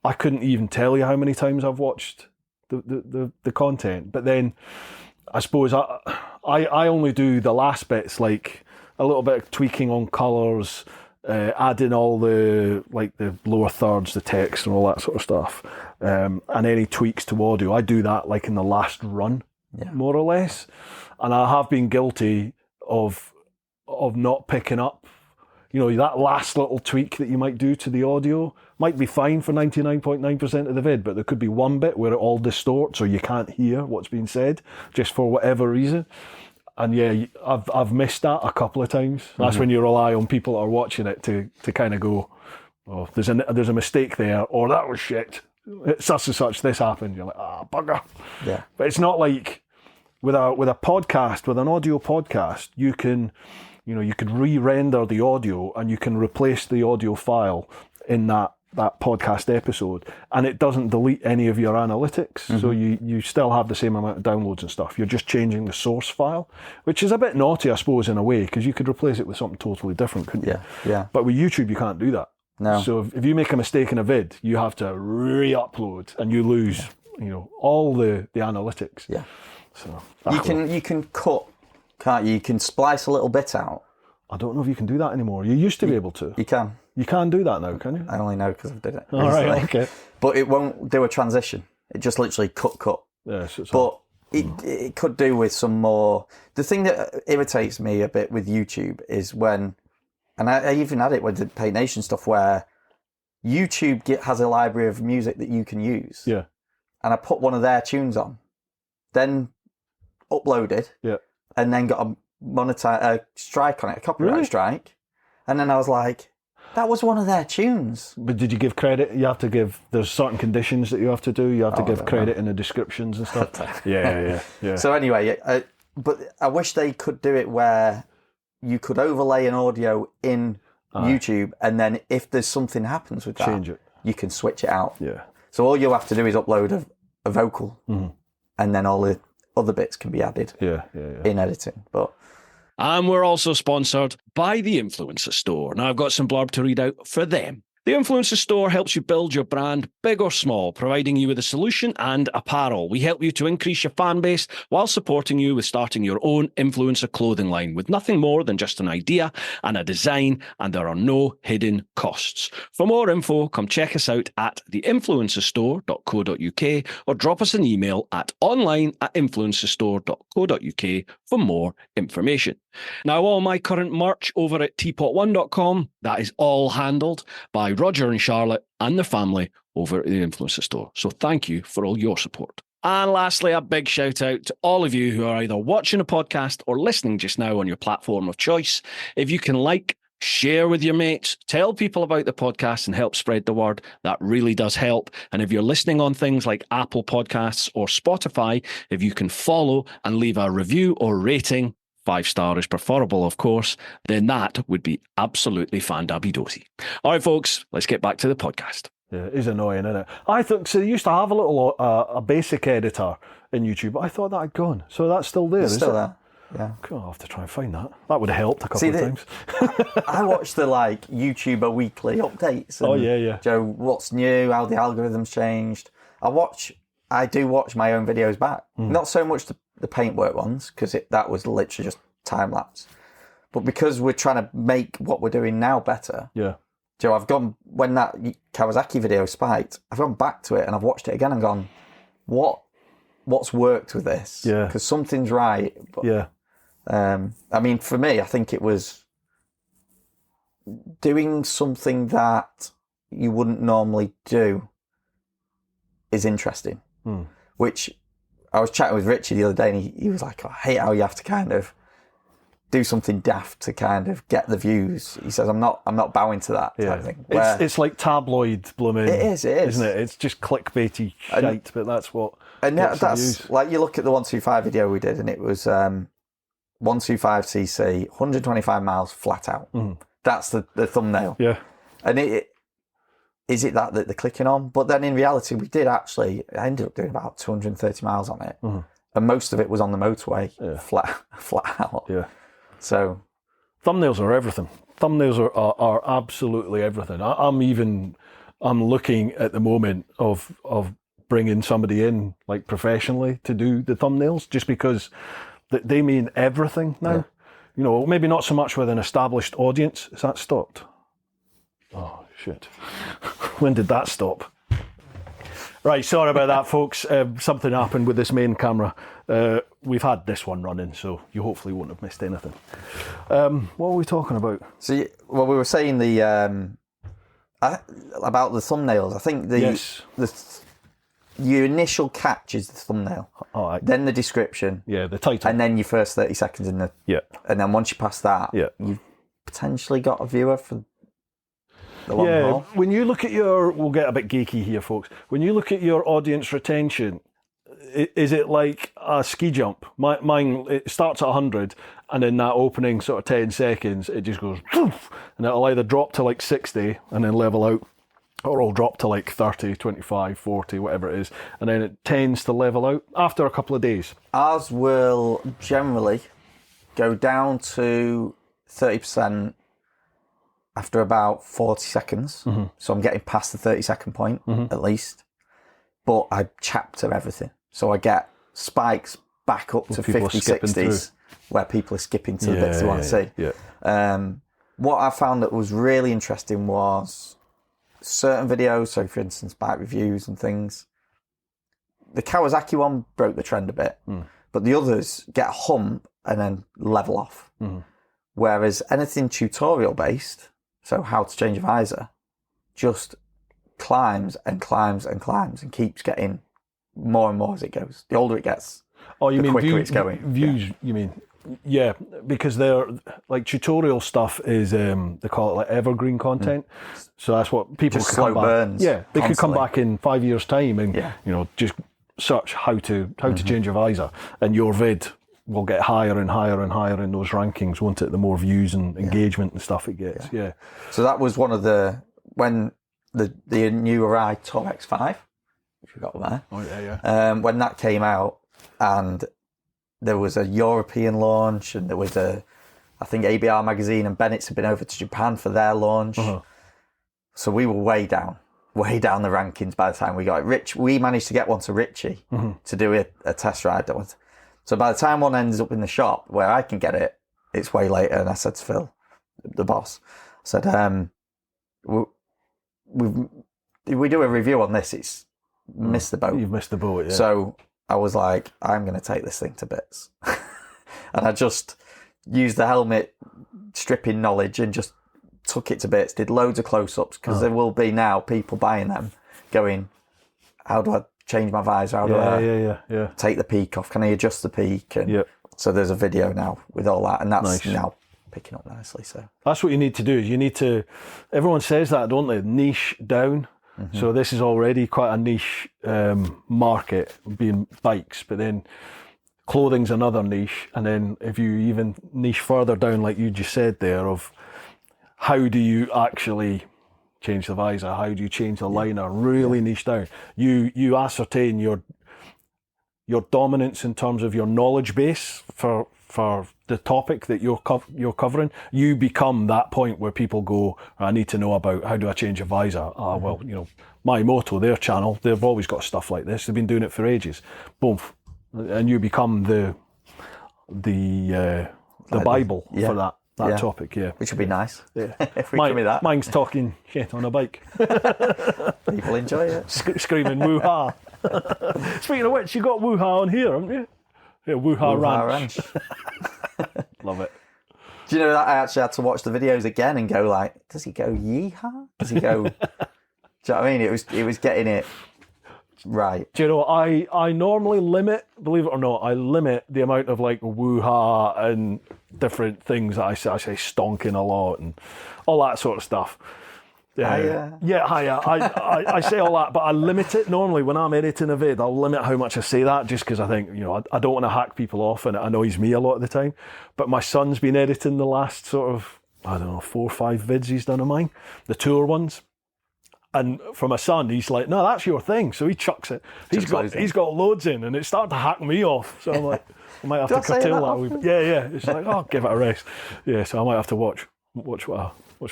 I couldn't even tell you how many times I've watched the content. But then I suppose I only do the last bits, like a little bit of tweaking on colours, adding all the lower thirds, the text and all that sort of stuff, and any tweaks to audio. I do that like in the last run, more or less. And I have been guilty of not picking up, that last little tweak that you might do to the audio might be fine for 99.9% of the vid, but there could be one bit where it all distorts or you can't hear what's being said just for whatever reason. And I've missed that a couple of times. That's when you rely on people that are watching it to kind of go, oh, there's a mistake there, or that was shit. It's such and such, this happened. You're like, bugger. Yeah. But it's not like with a podcast, with an audio podcast, you can, you could re-render the audio and you can replace the audio file in that podcast episode, and it doesn't delete any of your analytics. So you still have the same amount of downloads and stuff. You're just changing the source file, which is a bit naughty, I suppose, in a way, because you could replace it with something totally different, couldn't you? Yeah. But with YouTube, you can't do that. No. So if you make a mistake in a vid, you have to re-upload, and you lose, all the analytics. Yeah. So you can cut, can't you? You can splice a little bit out. I don't know if you can do that anymore. You used to be able to. You can. You can do that now, can you? I only know because I've did it. All right, okay. But it won't do a transition. It just literally cut. Yeah, so it's but it could do with some more... The thing that irritates me a bit with YouTube is when... And I even had it with the PaintNation stuff, where YouTube has a library of music that you can use. Yeah. And I put one of their tunes on, then uploaded, and then got a strike on it, a copyright strike. And then I was like... That was one of their tunes. But did you give credit? There's certain conditions that you have to do. You have to give credit in the descriptions and stuff. Yeah. So anyway, but I wish they could do it where you could overlay an audio in YouTube, and then if there's something happens with that, change it. You can switch it out. Yeah. So all you have to do is upload a vocal, and then all the other bits can be added in editing. But... And we're also sponsored by the Influencer Store. Now, I've got some blurb to read out for them. The Influencer Store helps you build your brand, big or small, providing you with a solution and apparel. We help you to increase your fan base while supporting you with starting your own influencer clothing line with nothing more than just an idea and a design, and there are no hidden costs. For more info, come check us out at theinfluencerstore.co.uk or drop us an email at online@influencerstore.co.uk for more information. Now, all my current merch over at TeapotOne.com, that is all handled by Roger and Charlotte and their family over at the Influencer Store. So thank you for all your support. And lastly, a big shout out to all of you who are either watching a podcast or listening just now on your platform of choice. If you can like, Share with your mates, tell people about the podcast and help spread the word. That really does help. And if you're listening on things like Apple Podcasts or Spotify, if you can follow and leave a review or rating, 5-star is preferable, of course, then that would be absolutely fan-dabby-dosy. All right, folks, let's get back to the podcast. Yeah, it is annoying, isn't it? I thought, so they used to have a little, a basic editor in YouTube, but I thought that had gone. So that's still there, It's is still it? there. Yeah. I'll have to try and find that. That would have helped a couple of times. I watch the YouTuber weekly updates. And, yeah. Joe, what's new? How the algorithms changed? I do watch my own videos back. Not so much the paintwork ones, because that was literally just time lapse. But because we're trying to make what we're doing now better. Yeah. Joe, I've gone, when that Kawasaki video spiked, I've gone back to it and I've watched it again and gone, what's worked with this? Yeah. Because something's right. But, Yeah. I mean, for me, I think it was doing something that you wouldn't normally do is interesting. Which I was chatting with Richie the other day and he was like, I hate how you have to kind of do something daft to kind of get the views. He says, I'm not bowing to that type of thing. It's like tabloid blooming. It is. Isn't it? It's just clickbaity shite, but that's what. And that's like, you look at the 125 video we did and it was 125cc, 125 miles flat out. That's the thumbnail. Yeah. And is it that they're clicking on? But then in reality, I ended up doing about 230 miles on it. And most of it was on the motorway, flat out. Yeah. So thumbnails are everything. Thumbnails are absolutely everything. I'm looking at the moment of bringing somebody in like professionally to do the thumbnails, just because they mean everything now. Yeah. You know, maybe not so much with an established audience. Is that stopped? Oh shit! When did that stop? Right, sorry about that, folks. Something happened with this main camera. We've had this one running, so you hopefully won't have missed anything. What were we talking about? we were saying about the thumbnails. I think your initial catch is the thumbnail. All right. Then the description. Yeah, the title. And then your first 30 seconds in the... Yeah. And then once you pass that, you've potentially got a viewer for the long haul. When you look at we'll get a bit geeky here, folks. When you look at your audience retention, is it like a ski jump? Mine, it starts at 100, and in that opening sort of 10 seconds, it just goes, poof, and it'll either drop to like 60 and then level out, or it'll drop to like 30, 25, 40, whatever it is, and then it tends to level out after a couple of days. Ours will generally go down to 30% after about 40 seconds. So I'm getting past the 30-second point, at least. But I chapter everything. So I get spikes back up to 50, 60s, where people are skipping to the bits they want to see. Yeah. What I found that was really interesting was certain videos, so for instance, bike reviews and things. The Kawasaki one broke the trend a bit, but the others get a hump and then level off. Whereas anything tutorial based, so how to change a visor, just climbs and climbs and climbs and keeps getting more and more as it goes. The older it gets, you mean quicker it's going. Views, you mean? Yeah, because they're like tutorial stuff is they call it like evergreen content. So that's what people just could slow come back. burns. Yeah, they could come constantly. back in 5 years' time and just search how to change a visor, and your vid will get higher and higher and higher in those rankings, won't it? The more views and engagement and stuff it gets. Yeah. So that was one of when the new Arai Tour X5, which we got there. Oh yeah. When that came out, and there was a European launch, and there was I think ABR magazine and Bennett's had been over to Japan for their launch. So we were way down the rankings by the time we got it. We managed to get one to Richie to do a test ride. So by the time one ends up in the shop where I can get it, it's way later. And I said to Phil, the boss, I said, if we do a review on this, it's missed the boat. You've missed the boat, yeah. So I was like, I'm going to take this thing to bits. And I just used the helmet stripping knowledge and just took it to bits, did loads of close-ups, because there will be now people buying them going, how do I change my visor? How do I take the peak off? Can I adjust the peak? And so there's a video now with all that, and that's now picking up nicely. So that's what you need to do. You need to. Everyone says that, don't they? Niche down. So this is already quite a niche market, being bikes, but then clothing's another niche, and then if you even niche further down, like you just said there, of how do you actually change the visor, how do you change the liner, really niche down. You ascertain your dominance in terms of your knowledge base for the topic that you're covering. You become that point where people go, I need to know about how do I change a visor. Well, My Moto, their channel, they've always got stuff like this. They've been doing it for ages. Boom, and you become the Bible for that topic. Yeah, which would be nice. Yeah, if we give me that. Mine's talking shit on a bike. People enjoy it. Screaming woo-ha. Speaking of which, you got woo-ha on here, haven't you? Yeah, woo-ha Ranch. Love it. Do you know that I actually had to watch the videos again and go like, does he go yeehaw? Does he go? Do you know what I mean? It was getting it right. Do you know, I normally limit, believe it or not, I limit the amount of like woo-ha and different things that I say stonking a lot and all that sort of stuff. I say all that, but I limit it normally when I'm editing a vid. I'll limit how much I say that, just because I think, I don't want to hack people off, and it annoys me a lot of the time. But my son's been editing the last sort of, 4 or 5 vids he's done of mine, the tour ones. And for my son, he's like, no, that's your thing. So he chucks it. He's got loads in, and it's starting to hack me off. So I'm like, I might have to curtail that a wee bit. Yeah. It's like, give it a rest. Yeah, so I might have to watch what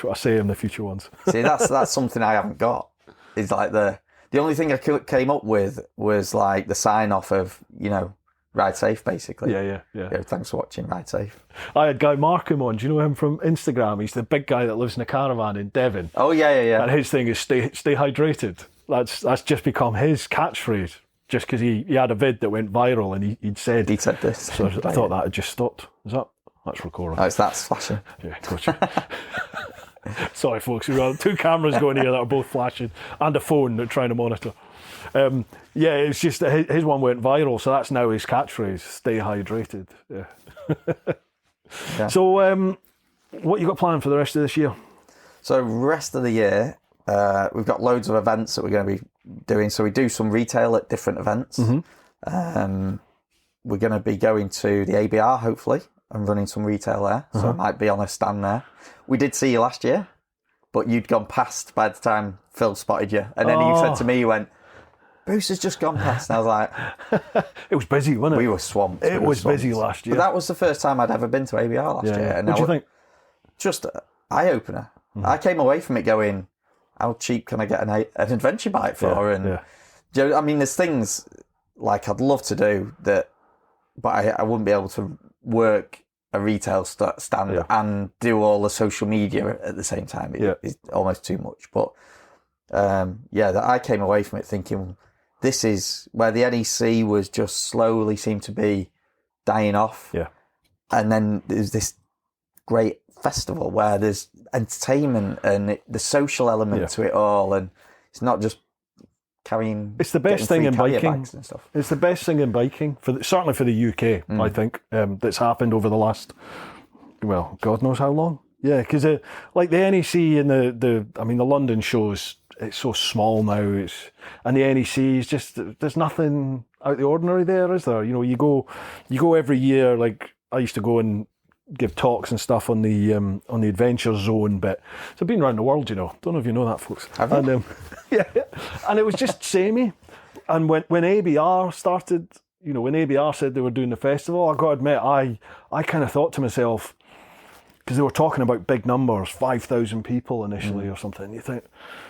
I say in the future ones. See, that's something I haven't got. Is like the only thing I came up with was like the sign off of, ride safe, basically. Yeah. Thanks for watching, ride safe. I had Guy Markham on. Do you know him from Instagram? He's the big guy that lives in a caravan in Devon. Oh yeah. And his thing is stay hydrated. That's just become his catchphrase. Just because he had a vid that went viral and he said this. So I thought that had just stopped. That's recording. Oh, that's flashing. Yeah, gotcha. Sorry, folks. We've got 2 cameras going here that are both flashing and a phone that trying to monitor. It's just that his one went viral, so that's now his catchphrase: "Stay hydrated." Yeah. So, what you got planned for the rest of this year? So, rest of the year, we've got loads of events that we're going to be doing. So, we do some retail at different events. We're going to be going to the ABR, hopefully, and running some retail there. So, I might be on a stand there. We did see you last year, but you'd gone past by the time Phil spotted you. And then you said to me, you went, Bruce has just gone past. And I was like... It was busy, wasn't it? We were swamped. It was busy last year. But that was the first time I'd ever been to ABR last year. And what do you think? Just an eye-opener. I came away from it going, how cheap can I get an adventure bike for? I mean, there's things like I'd love to do that, but I wouldn't be able to work a retail stand and do all the social media at the same time. It's almost too much. But I came away from it thinking, this is where the NEC was just slowly seemed to be dying off. Yeah. And then there's this great festival where there's entertainment and the social element to it all. And it's not just carrying... It's the best thing in biking. And stuff. It's the best thing in biking, certainly for the UK, I think, that's happened over the last, God knows how long. Yeah, because like the NEC and the London shows, it's so small now. And the NEC is just, there's nothing out of the ordinary there, is there? You go every year. Like I used to go and give talks and stuff on the Adventure Zone bit. So I've been around the world, Don't know if you know that, folks. Have you? And, and it was just samey. And when ABR started, when ABR said they were doing the festival, I got to admit, I kind of thought to myself, because they were talking about big numbers, 5,000 people initially or something. You think,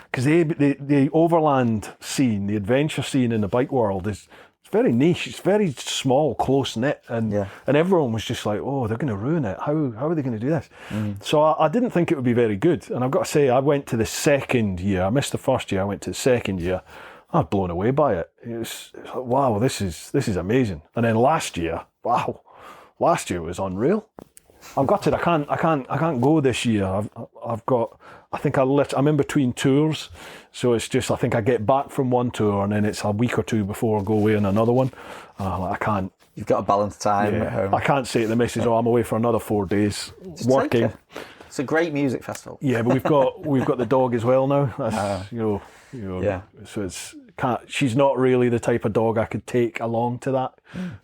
because the overland scene, the adventure scene in the bike world it's very niche. It's very small, close knit, and everyone was just like, "Oh, they're going to ruin it. How are they going to do this?" So I didn't think it would be very good. And I've got to say, I went to the second year. I missed the first year. I went to the second year. I was blown away by it. It was like, wow, this is amazing. And then last year was unreal. I'm gutted. I can't go this year. I've got. I think I'm in between tours, so it's just. I think I get back from one tour and then it's a week or two before I go away on another one. I can't. You've got to balance time at home. I can't say to the missus, "Oh, I'm away for another 4 days working." It's a great music festival. Yeah, but we've got the dog as well now. That's, yeah. So it's she's not really the type of dog I could take along to that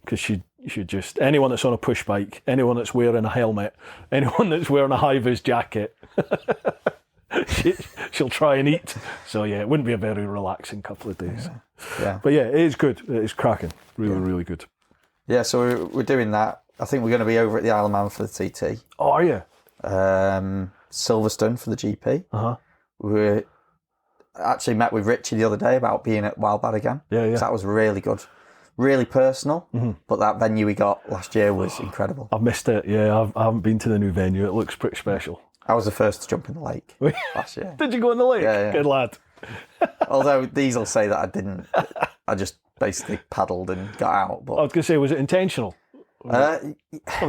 because she just anyone that's on a push bike, anyone that's wearing a helmet, anyone that's wearing a high vis jacket, she'll try and eat. So yeah, it wouldn't be a very relaxing couple of days. Yeah. But yeah, it is good. It is cracking. Really good. Yeah, so we're doing that. I think we're going to be over at the Isle of Man for the TT. Oh, are you? Silverstone for the GP. Uh-huh. We actually met with Richie the other day about being at Wildbad again. Yeah. So that was really good. Really personal, but that venue we got last year was incredible. I've missed it, yeah. I haven't been to the new venue. It looks pretty special. I was the first to jump in the lake last year. Did you go in the lake? Yeah. Good lad. Although these will say that I didn't. I just basically paddled and got out. But I was going to say, was it intentional? Something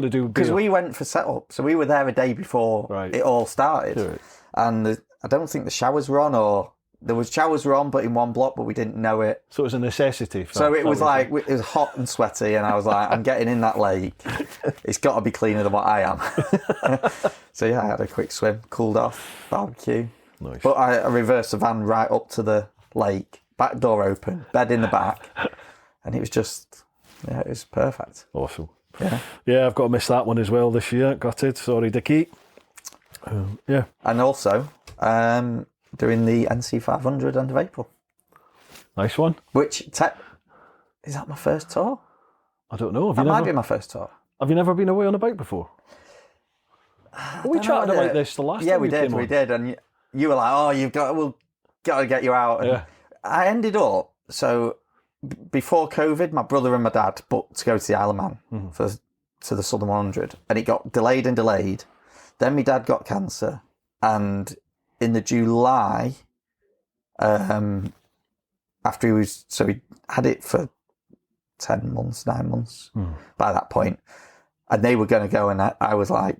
to do with because beer? we went for setup, so we were there a day before it all started, Right. and I don't think the showers were on, or there was showers were on, but in one block, but we didn't know it. So it was a necessity. So it was like it was hot and sweaty, and I was like, I'm getting in that lake. It's got to be cleaner than what I am. So yeah, I had a quick swim, cooled off, barbecue. Nice. But I reversed the van right up to the lake, back door open, bed in the back, and it was just it was perfect. Awesome. Yeah, I've got to miss that one as well this year. Gutted. Sorry, Dickie. Yeah. And also doing the NC 500 end of April. Nice one. Which is that my first tour? I don't know. That might be my first tour. Have you never been away on a bike before? We chatted about this the last time we did. We did, and you were like, "Oh, we'll got to get you out." And I ended up before COVID, my brother and my dad booked to go to the Isle of Man to the Southern 100, and it got delayed and delayed. Then my dad got cancer, and in the July, after he had it for 9 months by that point, and they were going to go, and I was like,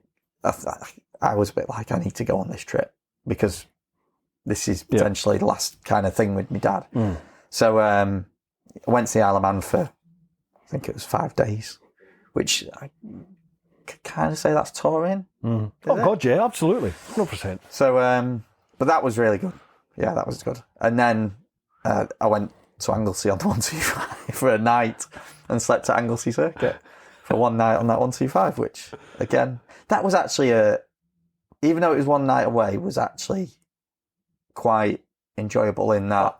I was a bit like, I need to go on this trip because this is potentially the last kind of thing with my dad. So I went to the Isle of Man for, I think it was 5 days, which I could kind of say that's touring. Oh, God, yeah, absolutely. 100%. So, but that was really good. Yeah, that was good. And then I went to Anglesey on the 125 for a night and slept at Anglesey Circuit for one night on that 125, which, again, that was actually even though it was one night away, was actually quite enjoyable in that.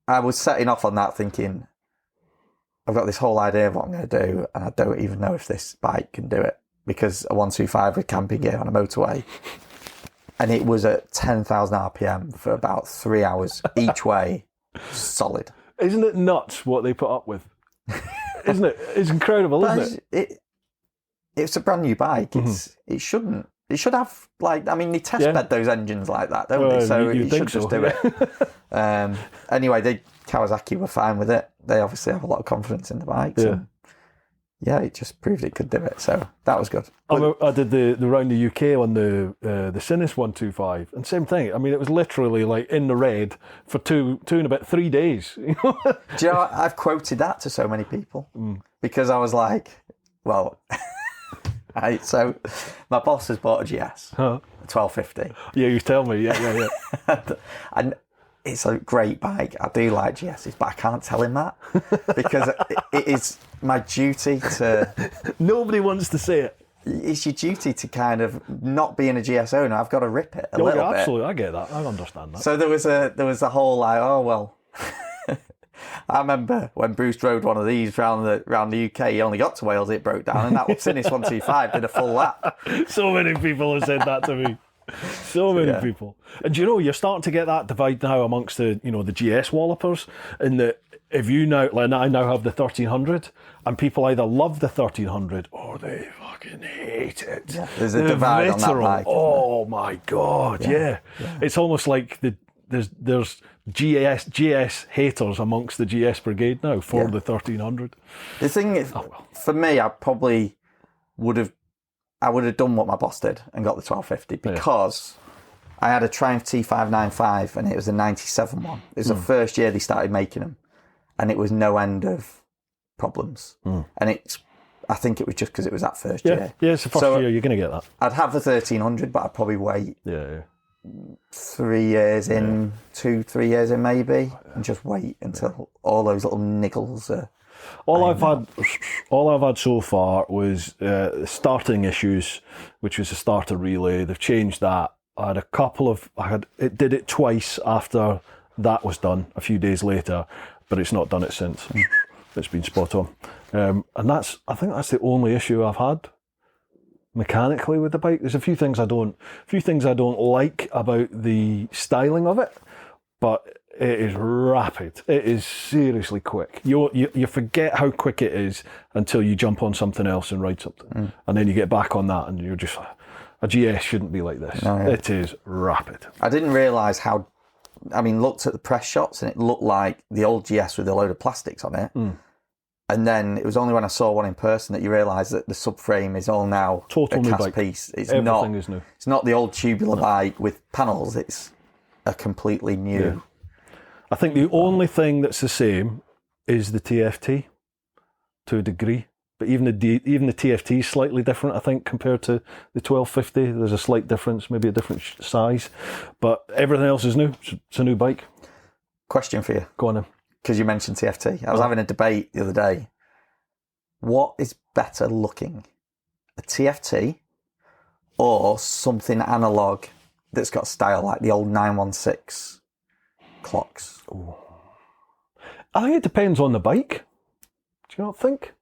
I was setting off on that thinking, I've got this whole idea of what I'm going to do, and I don't even know if this bike can do it, because a 125 with camping gear on a motorway, and it was at 10,000 RPM for about 3 hours each way, solid. Isn't it nuts what they put up with? Isn't it? It's incredible, isn't it? It's a brand new bike. It shouldn't. It should have, they test bed those engines like that, don't they? So you should just do it. Anyway, Kawasaki were fine with it. They obviously have a lot of confidence in the bikes. Yeah, it just proved it could do it. So that was good. I did the round the UK on the Sinus 125, and same thing. I mean, it was literally like in the red for two and about 3 days. Do you know, I've quoted that to so many people because I was like, well... So my boss has bought a GS, 1250. Yeah, you tell me. Yeah. And it's a great bike. I do like GSs, but I can't tell him that because it is my duty to... Nobody wants to say it. It's your duty to kind of not being a GS owner. I've got to rip it a little bit. Absolutely, I get that. I understand that. So there was a whole like, oh well... I remember when Bruce rode one of these round the UK, he only got to Wales, it broke down, and that was Sinus 125 did a full lap. So many people have said that to me. So many people. And you're starting to get that divide now amongst the GS wallopers, in that if you now, like I now have the 1300, and people either love the 1300 or they fucking hate it. Yeah, there's a divide on that bike. Oh my God, yeah. It's almost like there's GS haters amongst the GS brigade now for the 1300. The thing is, for me, I probably would have I would have done what my boss did and got the 1250 because I had a Triumph T595 and it was a 97 one. It was the first year they started making them, and it was no end of problems. And I think it was just because it was that first year. Yeah, it's the first year, you're going to get that. I'd have the 1300, but I'd probably wait 3 years in, 2-3 years in maybe, and just wait until all those little niggles are... All I've had so far was starting issues, which was a starter relay. They've changed that. I had a couple of... It did it twice after that was done, a few days later, but it's not done it since. It's been spot on. And I think that's the only issue I've had mechanically with the bike. There's a few things I don't like about the styling of it, but it is rapid. It is seriously quick. You forget how quick it is until you jump on something else and ride something, and then you get back on that, and you're just a GS shouldn't be like this. No, yeah. It is rapid. I didn't realise how. I mean, looked at the press shots and it looked like the old GS with a load of plastics on it. And then it was only when I saw one in person that you realise that the subframe is all now total a new cast bike. piece. It's Everything is new. It's not the old tubular bike with panels. It's a completely new. Yeah. I think the only thing that's the same is the TFT to a degree. But even the TFT is slightly different, I think, compared to the 1250. There's a slight difference, maybe a different size. But everything else is new. It's a new bike. Question for you. Go on then. Because you mentioned TFT. I was having a debate the other day. What is better looking? A TFT or something analogue that's got style, like the old 916 clocks? Ooh. I think it depends on the bike. Do you not think?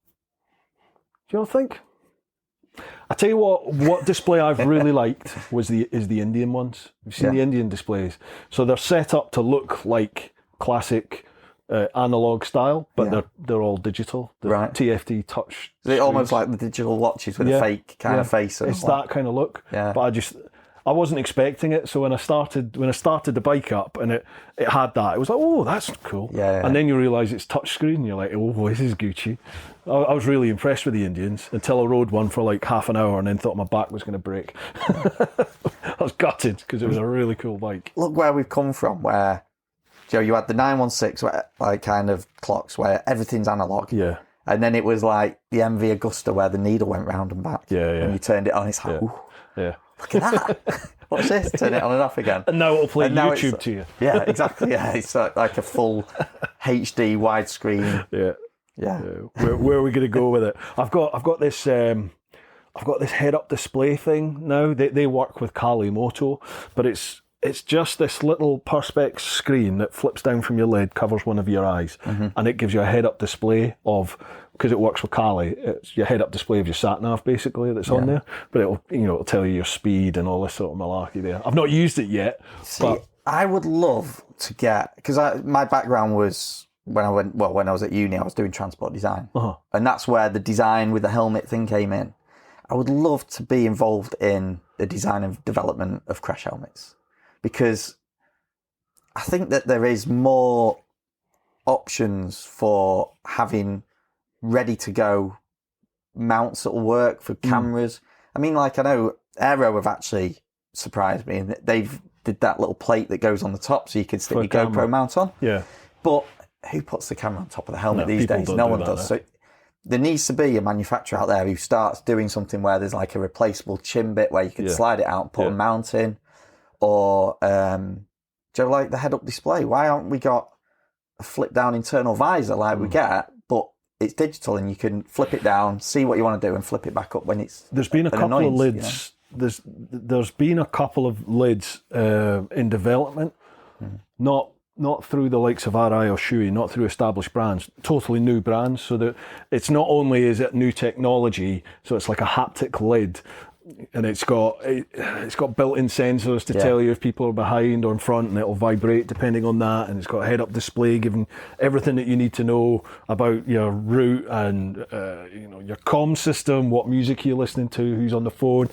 I tell you what display I've really liked is the Indian ones. You've seen the Indian displays. So they're set up to look like classic analog style, but they're all digital. The TFT touch. They're almost like the digital watches with a fake kind of face. It's that kind of look. Yeah. But I wasn't expecting it. So when I started the bike up and it had that, it was like, oh, that's cool. Yeah. And then you realise it's touchscreen and you're like, oh, this is Gucci. I was really impressed with the Indians until I rode one for like half an hour and then thought my back was going to break. I was gutted because it was a really cool bike. Look where we've come from, where Joe, you had the 916 like kind of clocks where everything's analog. Yeah. And then it was like the MV Augusta where the needle went round and back. Yeah. And you turned it on, it's like, ooh, yeah. look at that. What's this? Turn it on and off again. And now it'll play YouTube to you. Yeah, exactly. Yeah, it's like a full HD widescreen. Yeah. Where are we going to go with it? I've got this head-up display thing now. They work with My Moto, but it's just this little perspex screen that flips down from your lid, covers one of your eyes, and it gives you a head-up display of, because it works with Kali, it's your head-up display of your sat-nav basically that's on there, but it'll tell you your speed and all this sort of malarkey there. I've not used it yet. But I would love to get, because my background was when I was at uni, I was doing transport design, and that's where the design with the helmet thing came in. I would love to be involved in the design and development of crash helmets, because I think that there is more options for having ready-to-go mounts that'll work for cameras. I mean, like, I know Aero have actually surprised me, and they've did that little plate that goes on the top so you can stick your GoPro mount on. Yeah. But who puts the camera on top of the helmet these days? No one does. So there needs to be a manufacturer out there who starts doing something where there's like a replaceable chin bit where you can slide it out and put a mount in. Or, Joe, like the head-up display. Why haven't we got a flip-down internal visor like we get, but it's digital and you can flip it down, see what you want to do, and flip it back up when it's. There's been a couple of lids. You know? There's been a couple of lids in development, not through the likes of RI or Shui, not through established brands, totally new brands. So that it's not only is it new technology, so it's like a haptic lid. And it's got built-in sensors to tell you if people are behind or in front, and it'll vibrate depending on that. And it's got a head-up display giving everything that you need to know about your route and your comm system, what music you're listening to, who's on the phone.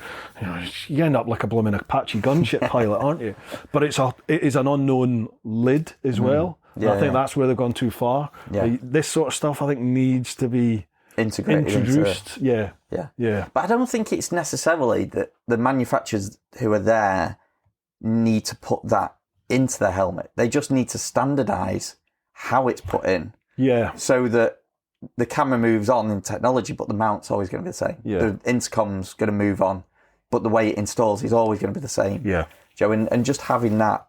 You end up like a blooming Apache gunship pilot, aren't you? But it is an unknown lid as well. And I think that's where they've gone too far. Yeah. This sort of stuff I think needs to be integrated introduced. Yeah. But I don't think it's necessarily that the manufacturers who are there need to put that into the helmet. They just need to standardise how it's put in. Yeah. So that the camera moves on in technology, but the mount's always going to be the same. Yeah. The intercom's going to move on, but the way it installs is always going to be the same. Yeah. Joe, and just having that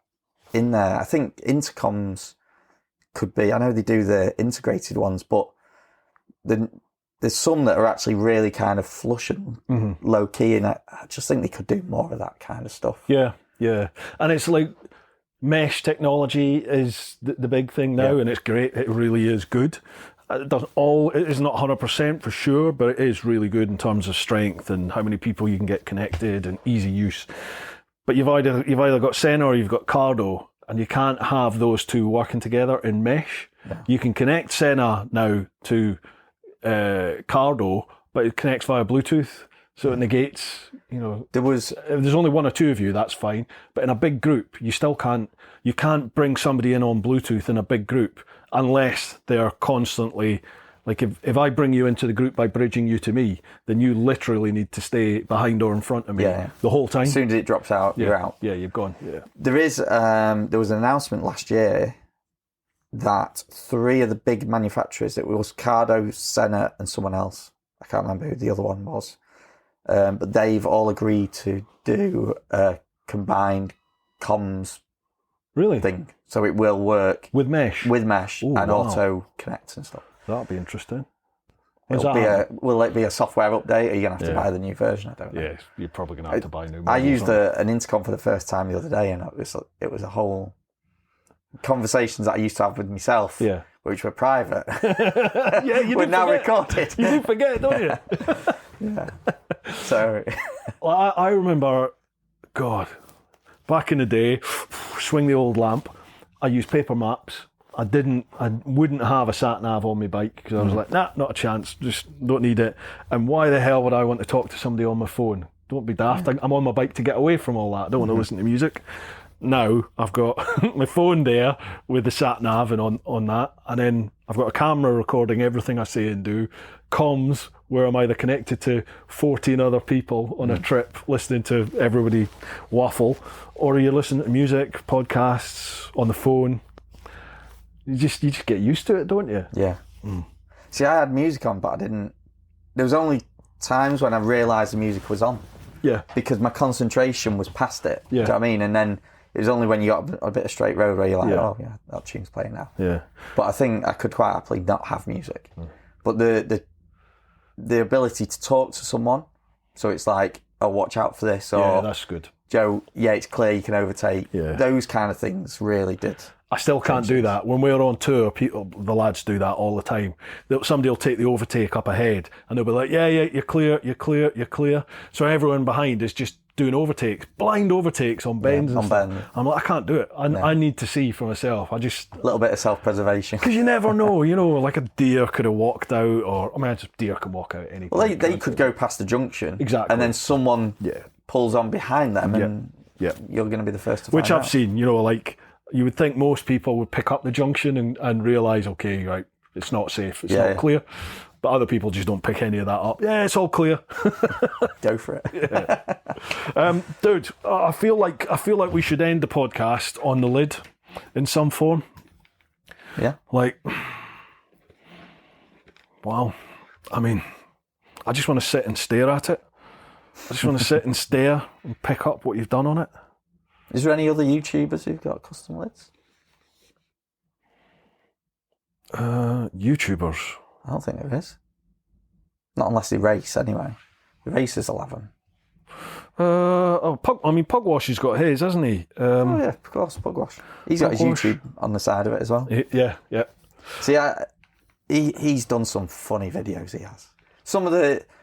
in there, I think intercoms could be, I know they do the integrated ones, but there's some that are actually really kind of flush and low key, and I just think they could do more of that kind of stuff. Yeah. And it's like mesh technology is the big thing now, and it's great. It really is good. It is not 100% for sure, but it is really good in terms of strength and how many people you can get connected and easy use. But you've either got Senna or you've got Cardo, and you can't have those two working together in mesh. Yeah. You can connect Senna now to Cardo, but it connects via Bluetooth, so it negates. If there's only one or two of you, that's fine. But in a big group, you still can't. You can't bring somebody in on Bluetooth in a big group unless they're constantly. Like if I bring you into the group by bridging you to me, then you literally need to stay behind or in front of me the whole time. As soon as it drops out, you're out. Yeah, you've gone. Yeah. There was an announcement last year that 3 of the big manufacturers, it was Cardo, Senna, and someone else. I can't remember who the other one was. But they've all agreed to do a combined comms thing. So it will work with mesh auto connect and stuff. That'll be interesting. Will it be a software update? Or are you going to have to buy the new version? I don't know. Yeah, you're probably going to have to buy new models. I used an intercom for the first time the other day, and it was a whole conversations that I used to have with myself, which were private. You were now recorded. You do forget, don't you? Yeah. So, well, I remember, God, back in the day, swing the old lamp. I used paper maps. I wouldn't have a sat nav on my bike because I was like, nah, not a chance. Just don't need it. And why the hell would I want to talk to somebody on my phone? Don't be daft. I'm on my bike to get away from all that. I don't want to listen to music. Now I've got my phone there with the sat nav and on that, and then I've got a camera recording everything I say and do. Comms where I'm either connected to 14 other people on a trip listening to everybody waffle, or you're listening to music, podcasts on the phone. You just get used to it, don't you? Yeah. See, I had music on, but I didn't. There was only times when I realised the music was on. Yeah. Because my concentration was past it. Yeah. Do you know what I mean? And then it was only when you got a bit of straight road where you're like, oh yeah, that tune's playing now. Yeah. But I think I could quite happily not have music. But the ability to talk to someone, so it's like, oh, watch out for this, or that's good. Joe, it's clear you can overtake. Yeah. Those kind of things really did. I still can't do that. When we're on tour, the lads do that all the time. Somebody will take the overtake up ahead and they'll be like, yeah, you're clear. So everyone behind is just doing overtakes, blind overtakes on bends and stuff. I'm like, I can't do it. I need to see for myself. A little bit of self-preservation. Because you never know, like a deer could have walked out, or, deer can walk out any Well, they could go past the junction. Exactly. And then someone pulls on behind them and you're going to be the first to find out. Which I've seen, you would think most people would pick up the junction and realise, okay, right, it's not safe, it's not clear. But other people just don't pick any of that up. Yeah, it's all clear. Go for it. Dude, I feel like we should end the podcast on the lid in some form. Yeah. Like, wow. I just want to sit and stare at it. I just want to sit and stare and pick up what you've done on it. Is there any other YouTubers who've got custom lids? YouTubers? I don't think there is. Not unless they race, anyway. The racers will have them. Pugwash has got his, hasn't he? Oh yeah, of course, Pugwash. He's got his YouTube on the side of it as well. Yeah. See, he's done some funny videos, he has.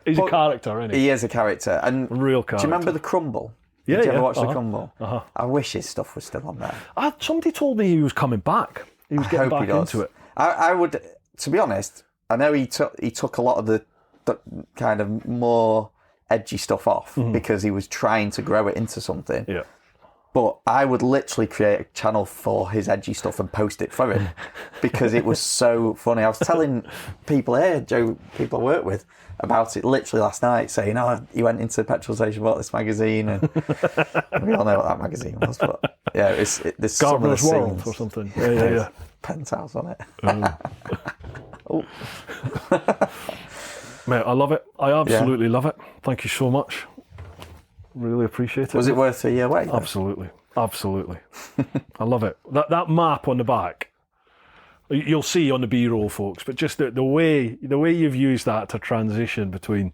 He's a character, isn't he? He is a character. And a real character. Do you remember The Crumble? Yeah, Did you ever watch The Crumble? Uh-huh. I wish his stuff was still on there. Somebody told me he was coming back. He was getting back into it. I would, to be honest, I know he took a lot of the kind of more edgy stuff off because he was trying to grow it into something. Yeah. But I would literally create a channel for his edgy stuff and post it for him because it was so funny. I was telling people here, Joe, people I work with, about it literally last night, saying, "Oh, he went into the petrol station, bought this magazine," and we all know what that magazine was. But yeah, there's some of the Gardener's World scenes. or something. Yeah. Penthouse on it. Oh. Mate, I love it. I absolutely love it. Thank you so much. Really appreciate it. Was it worth a year wait? Though? Absolutely. I love it. That map on the back, you'll see on the B-roll, folks, but just the way you've used that to transition between,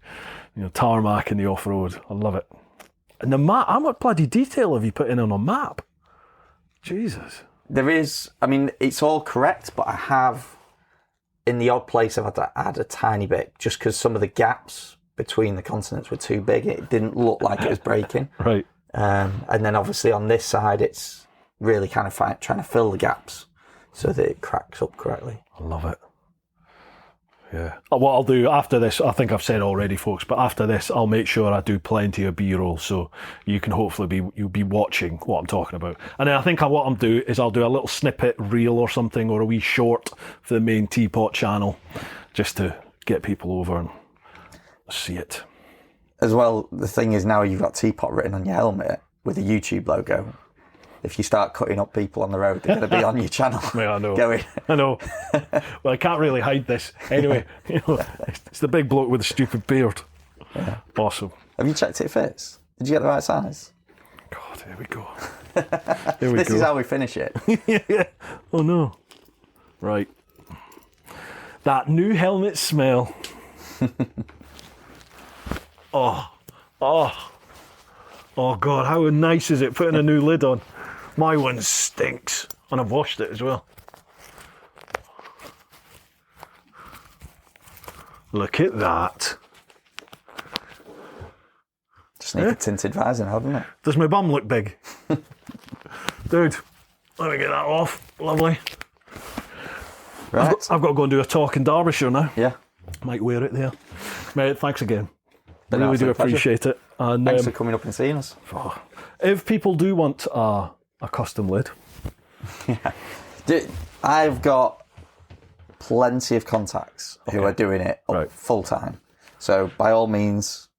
tarmac and the off-road, I love it. And the map, how much bloody detail have you put in on a map? Jesus. There is, it's all correct, but I have, in the odd place, I've had to add a tiny bit just because some of the gaps between the continents were too big. It didn't look like it was breaking. Right. And then obviously on this side, it's really kind of trying to fill the gaps so that it cracks up correctly. I love it. Yeah. What I'll do after this, I think I've said already, folks, but after this, I'll make sure I do plenty of B-roll so you can hopefully you'll be watching what I'm talking about. And then I think what I'll do is I'll do a little snippet reel or something, or a wee short for the main Teapot channel, just to get people over and see it. As well, the thing is now you've got Teapot written on your helmet with a YouTube logo. If you start cutting up people on the road, they're going to be on your channel. Mate, I know. Going. I know. Well, I can't really hide this. Anyway, it's the big bloke with the stupid beard. Yeah. Awesome. Have you checked it fits? Did you get the right size? God, here we go. This is how we finish it. Yeah. Oh no. Right. That new helmet smell. Oh God, how nice is it putting a new lid on? My one stinks, and I've washed it as well. Look at that. Just need a tinted visor, haven't it? Does my bum look big? Dude, let me get that off. Lovely. Right. I've got to go and do a talk in Derbyshire now. Yeah. Might wear it there. Mate, thanks again. Been Really do absolute pleasure. appreciate it. And Thanks for coming up and seeing us. if people do want a custom lid, I've got plenty of contacts who are doing it full time. So by all means,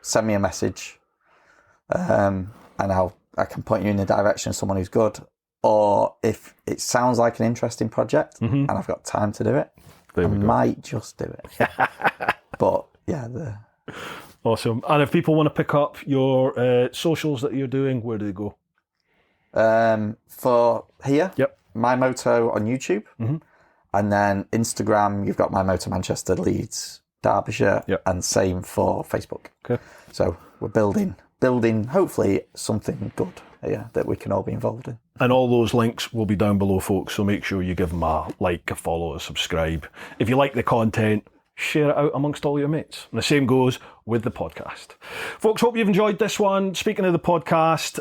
send me a message, and I can point you in the direction of someone who's good. Or if it sounds like an interesting project and I've got time to do it, I might just do it. But yeah, awesome. And if people want to pick up your socials that you're doing, where do they go? For here, Yep. My Moto on YouTube, and then Instagram, you've got My Moto Manchester, Leeds, Derbyshire, and same for Facebook. Okay. So we're building hopefully something good here that we can all be involved in. And all those links will be down below, folks, so make sure you give them a like, a follow, a subscribe. If you like the content, share it out amongst all your mates. And the same goes with the podcast. Folks, hope you've enjoyed this one. Speaking of the podcast,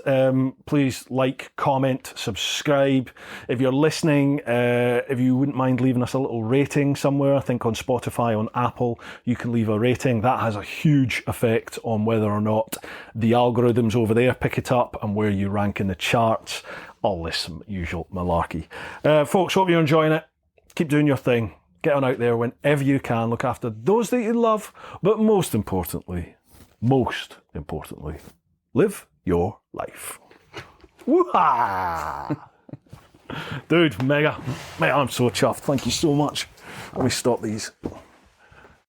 please like, comment, subscribe. If you're listening, if you wouldn't mind leaving us a little rating somewhere, I think on Spotify, on Apple, you can leave a rating. That has a huge effect on whether or not the algorithms over there pick it up and where you rank in the charts. All this usual malarkey. Folks, hope you're enjoying it. Keep doing your thing. Get on out there whenever you can. Look after those that you love. But most importantly, live your life. Woo-ha! Dude, mega. Mate, I'm so chuffed. Thank you so much. Let me stop these.